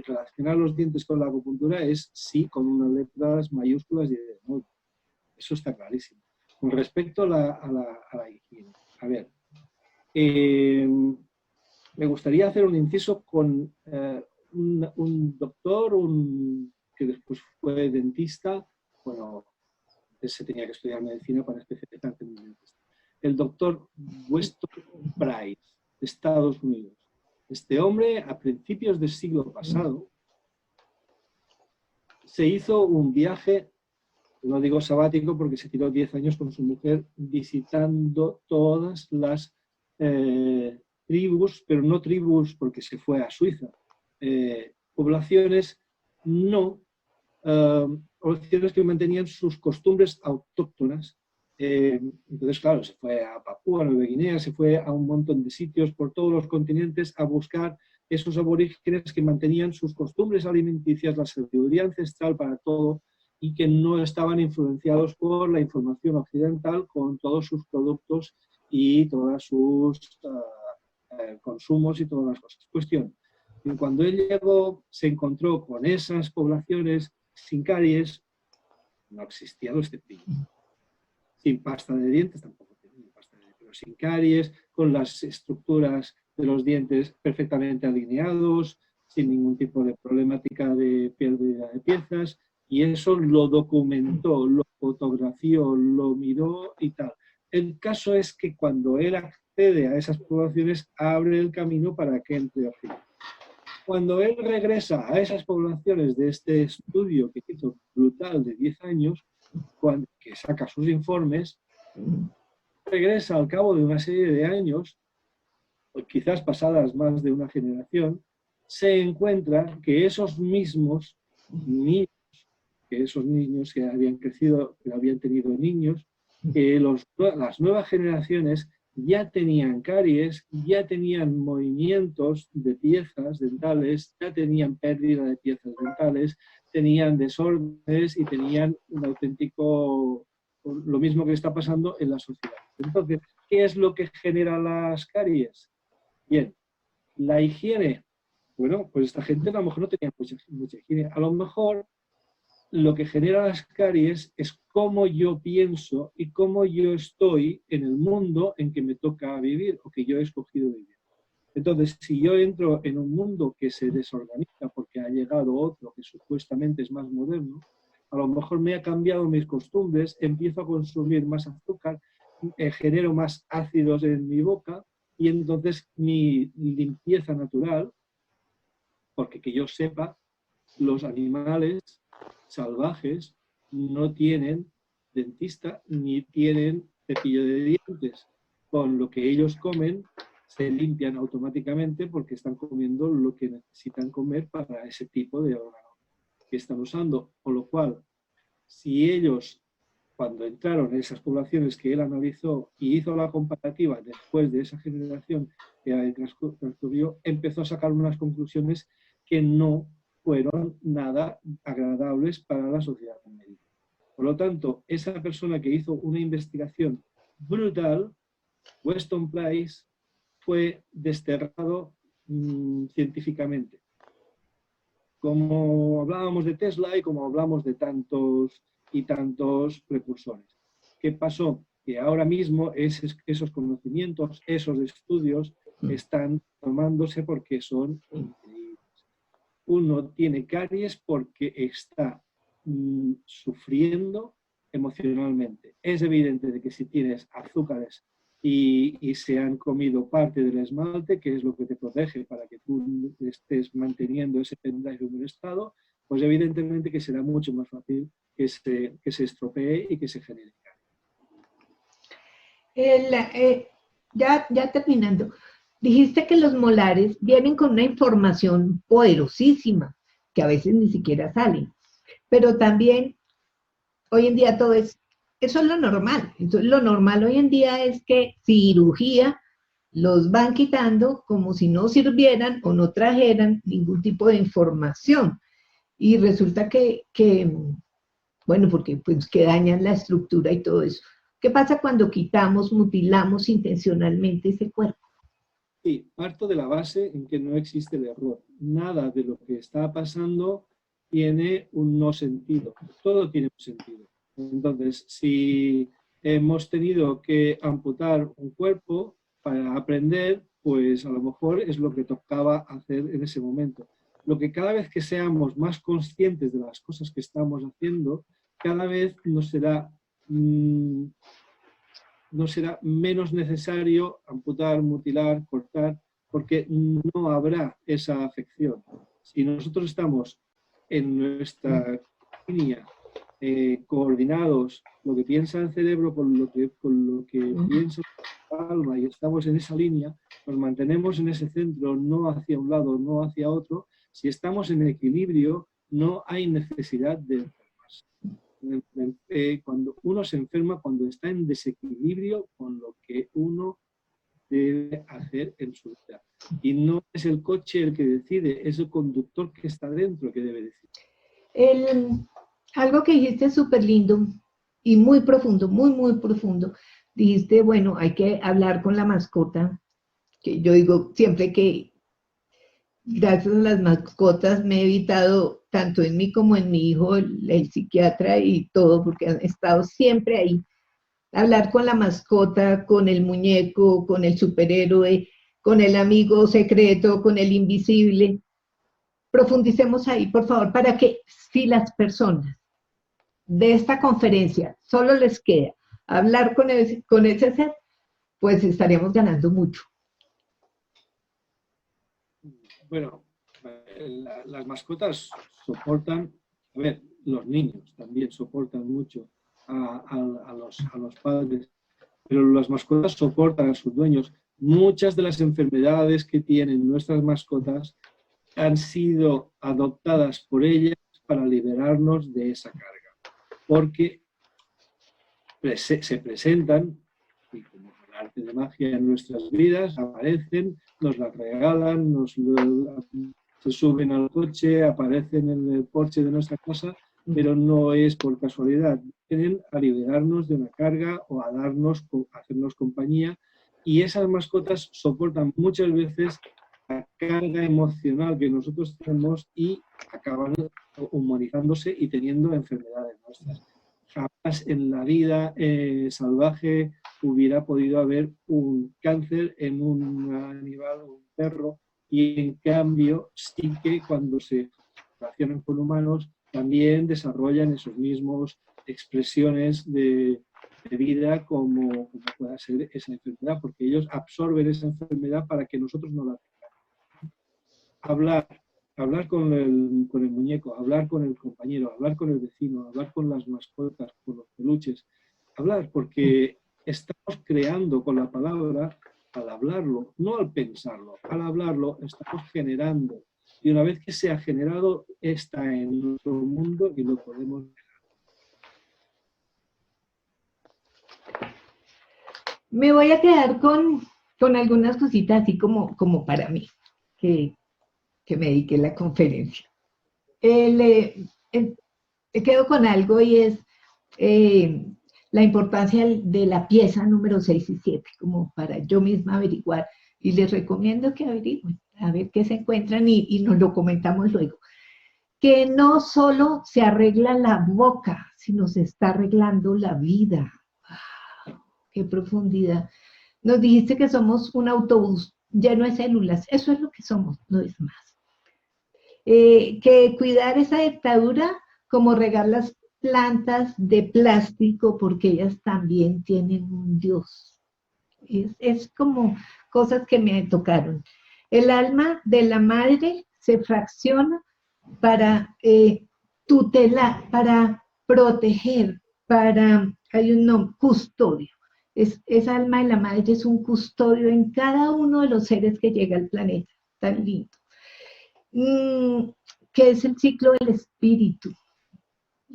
relacionar los dientes con la acupuntura es sí, con unas letras mayúsculas y de nuevo. Eso está clarísimo. Con respecto a la higiene, a ver, me gustaría hacer un inciso con un doctor, que después fue dentista, bueno, se tenía que estudiar medicina para especializarse en dentista. El doctor Weston Price, de Estados Unidos. Este hombre, a principios del siglo pasado, se hizo un viaje, no digo sabático porque se tiró 10 años con su mujer visitando todas las tribus, pero no tribus porque se fue a Suiza, poblaciones poblaciones que mantenían sus costumbres autóctonas. Entonces, claro, se fue a Papúa Nueva Guinea, se fue a un montón de sitios por todos los continentes a buscar esos aborígenes que mantenían sus costumbres alimenticias, la sabiduría ancestral para todo, y que no estaban influenciados por la información occidental con todos sus productos y todos sus consumos y todas las cosas. Cuestión, cuando él llegó, se encontró con esas poblaciones sin caries, no existía los cepillos. Sin pasta de dientes tampoco tenían pasta de dientes, pero sin caries, con las estructuras de los dientes perfectamente alineados, sin ningún tipo de problemática de pérdida de piezas, y eso lo documentó, lo fotografió, lo miró y tal. El caso es que cuando él accede a esas poblaciones, abre el camino para que entre aquí. Cuando él regresa a esas poblaciones de este estudio que hizo brutal de 10 años, que saca sus informes, regresa al cabo de una serie de años, o quizás pasadas más de una generación, se encuentra que esos mismos niños, que esos niños que habían crecido, que habían tenido niños, que las nuevas generaciones ya tenían caries, ya tenían movimientos de piezas dentales, ya tenían pérdida de piezas dentales, tenían desórdenes y tenían un auténtico, lo mismo que está pasando en la sociedad. Entonces, ¿qué es lo que genera las caries? Bien, la higiene. Bueno, pues esta gente a lo mejor no tenía mucha higiene. A lo mejor lo que genera las caries es cómo yo pienso y cómo yo estoy en el mundo en que me toca vivir o que yo he escogido vivir. Entonces, si yo entro en un mundo que se desorganiza porque ha llegado otro que supuestamente es más moderno, a lo mejor me ha cambiado mis costumbres, empiezo a consumir más azúcar, genero más ácidos en mi boca y entonces mi limpieza natural, porque que yo sepa, los animales salvajes no tienen dentista ni tienen cepillo de dientes. Con lo que ellos comen se limpian automáticamente porque están comiendo lo que necesitan comer para ese tipo de órgano que están usando. Con lo cual, si ellos, cuando entraron en esas poblaciones que él analizó y hizo la comparativa después de esa generación que transcurrió, empezó a sacar unas conclusiones que no fueron nada agradables para la sociedad médica. Por lo tanto, esa persona que hizo una investigación brutal, Weston Price, fue desterrado científicamente. Como hablábamos de Tesla y como hablamos de tantos y tantos precursores. ¿Qué pasó? Que ahora mismo esos conocimientos, esos estudios están tomándose porque son increíbles. Uno tiene caries porque está sufriendo emocionalmente. Es evidente de que si tienes azúcares y se han comido parte del esmalte, que es lo que te protege para que tú estés manteniendo ese pendrive en buen estado, pues evidentemente que será mucho más fácil que se estropee y que se genere caries. Ya terminando. Dijiste que los molares vienen con una información poderosísima, que a veces ni siquiera salen. Pero también, hoy en día eso es lo normal. Entonces, lo normal hoy en día es que cirugía los van quitando como si no sirvieran o no trajeran ningún tipo de información. Y resulta bueno, porque pues que dañan la estructura y todo eso. ¿Qué pasa cuando quitamos, mutilamos intencionalmente ese cuerpo? Sí, parto de la base en que no existe el error. Nada de lo que está pasando tiene un no sentido. Todo tiene un sentido. Entonces, si hemos tenido que amputar un cuerpo para aprender, pues a lo mejor es lo que tocaba hacer en ese momento. Lo que cada vez que seamos más conscientes de las cosas que estamos haciendo, cada vez nos será menos necesario amputar, mutilar, cortar, porque no habrá esa afección. Si nosotros estamos en nuestra línea coordinados, lo que piensa el cerebro con lo que piensa la alma, y estamos en esa línea, nos mantenemos en ese centro, no hacia un lado, no hacia otro. Si estamos en equilibrio, no hay necesidad de cuando uno se enferma, cuando está en desequilibrio con lo que uno debe hacer en su vida. Y no es el coche el que decide, es el conductor que está dentro que debe decidir. Algo que dijiste súper lindo y muy profundo, muy, muy profundo. Dijiste, bueno, hay que hablar con la mascota, que yo digo siempre que gracias a las mascotas me he evitado, tanto en mí como en mi hijo, el psiquiatra y todo, porque han estado siempre ahí. hablar con la mascota, con el muñeco, con el superhéroe, con el amigo secreto, con el invisible. Profundicemos ahí, por favor, para que si las personas de esta conferencia solo les queda hablar con ese ser, pues estaremos ganando mucho. Bueno, las mascotas soportan, a ver, los niños también soportan mucho a los padres, pero las mascotas soportan a sus dueños. Muchas de las enfermedades que tienen nuestras mascotas han sido adoptadas por ellas para liberarnos de esa carga, porque se presentan, y como el arte de magia en nuestras vidas, aparecen, nos las regalan, se suben al coche, aparecen en el porche de nuestra casa, pero no es por casualidad. Vienen a liberarnos de una carga o a hacernos compañía, y esas mascotas soportan muchas veces la carga emocional que nosotros tenemos y acaban humanizándose y teniendo enfermedades nuestras. Jamás en la vida salvaje hubiera podido haber un cáncer en un animal o un perro, y en cambio sí que cuando se relacionan con humanos también desarrollan esos mismos expresiones de vida como pueda ser esa enfermedad, porque ellos absorben esa enfermedad para que nosotros no la tengamos. Hablar con el muñeco, hablar con el compañero, hablar con el vecino, hablar con las mascotas, con los peluches, hablar, porque estamos creando con la palabra al hablarlo, no al pensarlo, al hablarlo estamos generando, y una vez que se ha generado está en nuestro mundo y lo podemos ver. Me voy a quedar con algunas cositas así como para mí, que me dediqué la conferencia. Me quedo con algo y es la importancia de la pieza número 6 y 7, como para yo misma averiguar. Y les recomiendo que averigüen, a ver qué se encuentran y nos lo comentamos luego. Que no solo se arregla la boca, sino se está arreglando la vida. ¡Wow! ¡Qué profundidad! Nos dijiste que somos un autobús lleno de células. Eso es lo que somos, no es más. Que cuidar esa dictadura como regar las plantas de plástico, porque ellas también tienen un Dios. Es como cosas que me tocaron. El alma de la madre se fracciona para tutelar, para proteger, hay un nombre, custodio. Esa alma de la madre es un custodio en cada uno de los seres que llega al planeta. Tan lindo. Que es el ciclo del espíritu.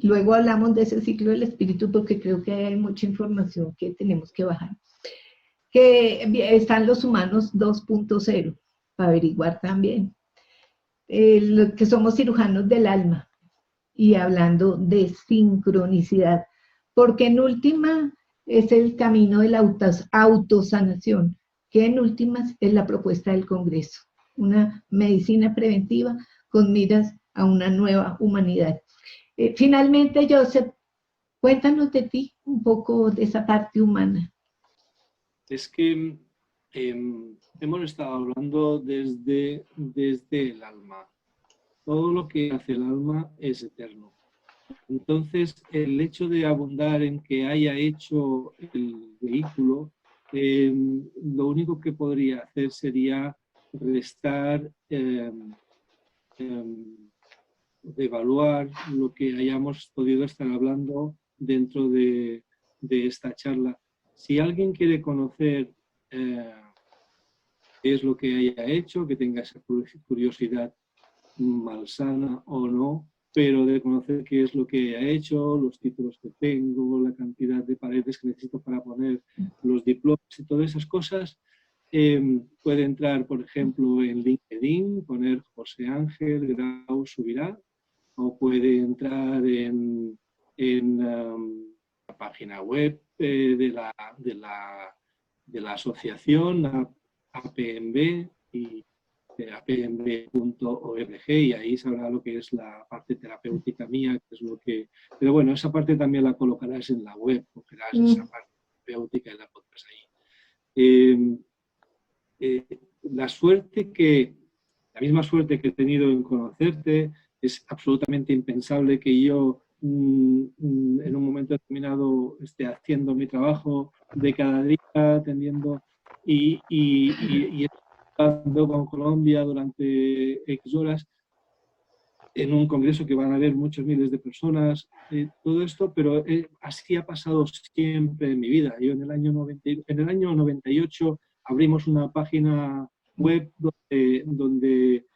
Luego hablamos de ese ciclo del espíritu porque creo que hay mucha información que tenemos que bajar. Que están los humanos 2.0 para averiguar también. Que somos cirujanos del alma y hablando de sincronicidad, porque en última es el camino de la autosanación, que en últimas es la propuesta del Congreso, una medicina preventiva con miras a una nueva humanidad. Finalmente, Joseph, cuéntanos de ti, un poco de esa parte humana. Es que hemos estado hablando desde el alma. Todo lo que hace el alma es eterno. Entonces, el hecho de abundar en que haya hecho el vehículo, lo único que podría hacer sería restar, evaluar lo que hayamos podido estar hablando dentro de esta charla. Si alguien quiere conocer qué es lo que haya hecho, que tenga esa curiosidad malsana o no, pero de conocer qué es lo que he hecho, los títulos que tengo, la cantidad de paredes que necesito para poner los diplomas y todas esas cosas, puede entrar, por ejemplo, en LinkedIn, poner José Ángel Grau Subirá, o puede entrar en la página web de la asociación APMB y apmb.org, y ahí sabrá lo que es la parte terapéutica mía, que es lo que... Pero bueno, esa parte también la colocarás en la web, cogerás esa parte terapéutica y la podcast ahí. La misma suerte que he tenido en conocerte, es absolutamente impensable que yo en un momento determinado esté haciendo mi trabajo de cada día, atendiendo y estando con Colombia durante X horas en un congreso que van a haber muchos miles de personas, todo esto, pero así ha pasado siempre en mi vida. Yo en el año 98 abrimos una página web donde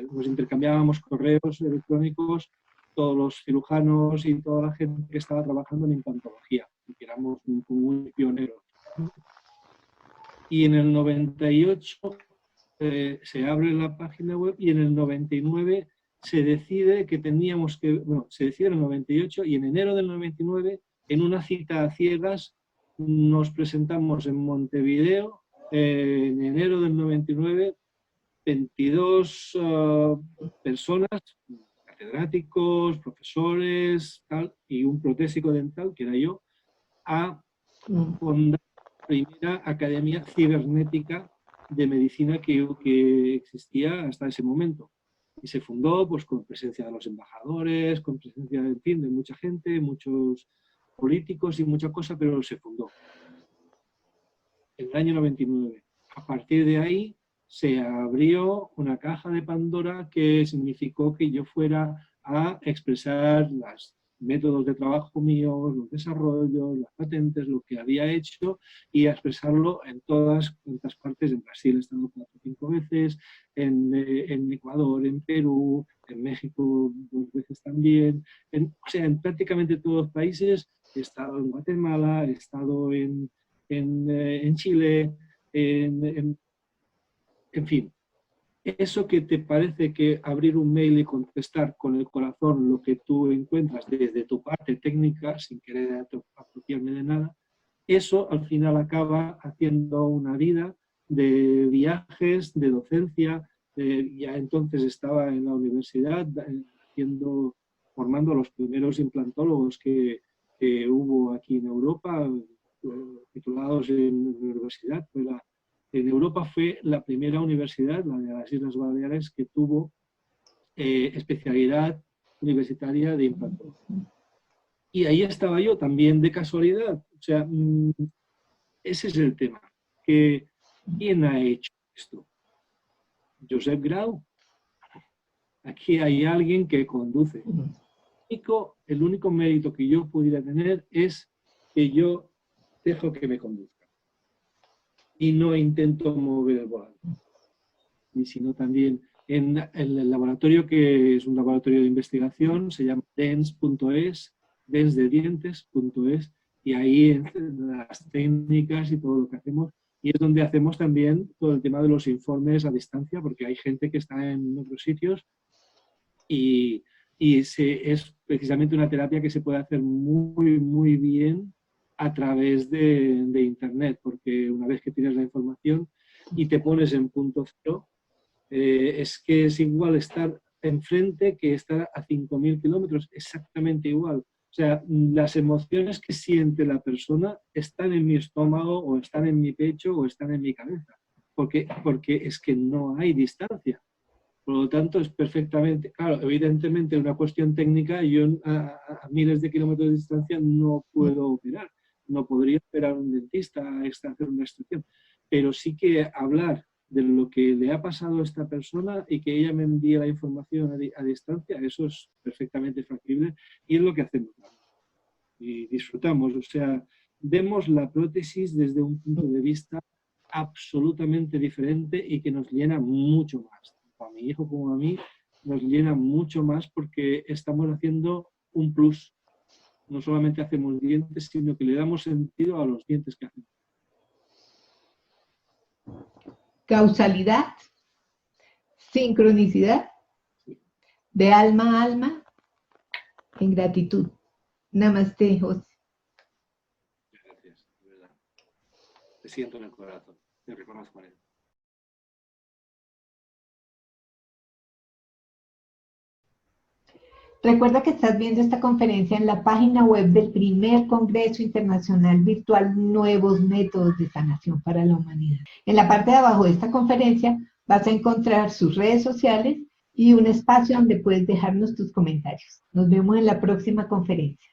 nos intercambiábamos correos electrónicos, todos los cirujanos y toda la gente que estaba trabajando en implantología, que éramos muy pioneros. Y en el 98 se abre la página web y en el 99 se decide que teníamos que, bueno, se decide en el 98 y en enero del 99, en una cita a ciegas, nos presentamos en Montevideo, en enero del 99, 22 personas, catedráticos, profesores, tal, y un protésico dental, que era yo, a fundar la primera academia cibernética de medicina que existía hasta ese momento. Y se fundó pues, con presencia de los embajadores, con presencia, en fin, de mucha gente, muchos políticos y mucha cosa, pero se fundó en el año 99. A partir de ahí se abrió una caja de Pandora que significó que yo fuera a expresar los métodos de trabajo míos, los desarrollos, las patentes, lo que había hecho y a expresarlo en todas partes. En Brasil he estado 4 o 5 veces, en Ecuador, en Perú, en México 2 veces también, o sea, en prácticamente todos los países. He estado en Guatemala, he estado en Chile, en fin. Eso que te parece que abrir un mail y contestar con el corazón lo que tú encuentras desde tu parte técnica, sin querer apropiarme de nada, eso al final acaba haciendo una vida de viajes, de docencia. Ya entonces estaba en la universidad formando a los primeros implantólogos que hubo aquí en Europa, titulados en la universidad. En Europa fue la primera universidad, la de las Islas Baleares, que tuvo especialidad universitaria de implantología. Y ahí estaba yo también de casualidad. O sea, ese es el tema. ¿Quién ha hecho esto? Josep Grau. Aquí hay alguien que conduce. El único mérito que yo pudiera tener es que yo dejo que me conduzca. Y no intento mover el volante. Y sino también en el laboratorio, que es un laboratorio de investigación, se llama DENS.es, densdedientes.es, y ahí en las técnicas y todo lo que hacemos, y es donde hacemos también todo el tema de los informes a distancia, porque hay gente que está en otros sitios y es precisamente una terapia que se puede hacer muy, muy bien a través de Internet, porque una vez que tienes la información y te pones en punto cero, es que es igual estar enfrente que estar a 5.000 kilómetros, exactamente igual. O sea, las emociones que siente la persona están en mi estómago o están en mi pecho o están en mi cabeza, porque es que no hay distancia. Por lo tanto, es perfectamente, claro, evidentemente una cuestión técnica, yo a miles de kilómetros de distancia no puedo operar, no podría operar a un dentista, hacer una extracción, pero sí que hablar de lo que le ha pasado a esta persona y que ella me envíe la información a distancia, eso es perfectamente factible y es lo que hacemos. Y disfrutamos, o sea, vemos la prótesis desde un punto de vista absolutamente diferente y que nos llena mucho más. A mi hijo como a mí nos llena mucho más porque estamos haciendo un plus. No solamente hacemos dientes, sino que le damos sentido a los dientes que hacemos. Causalidad, sincronicidad, de alma a alma, en gratitud. Namaste, José. Gracias, de verdad. Te siento en el corazón, te reconozco en él. Recuerda que estás viendo esta conferencia en la página web del primer Congreso Internacional Virtual Nuevos Métodos de Sanación para la Humanidad. En la parte de abajo de esta conferencia vas a encontrar sus redes sociales y un espacio donde puedes dejarnos tus comentarios. Nos vemos en la próxima conferencia.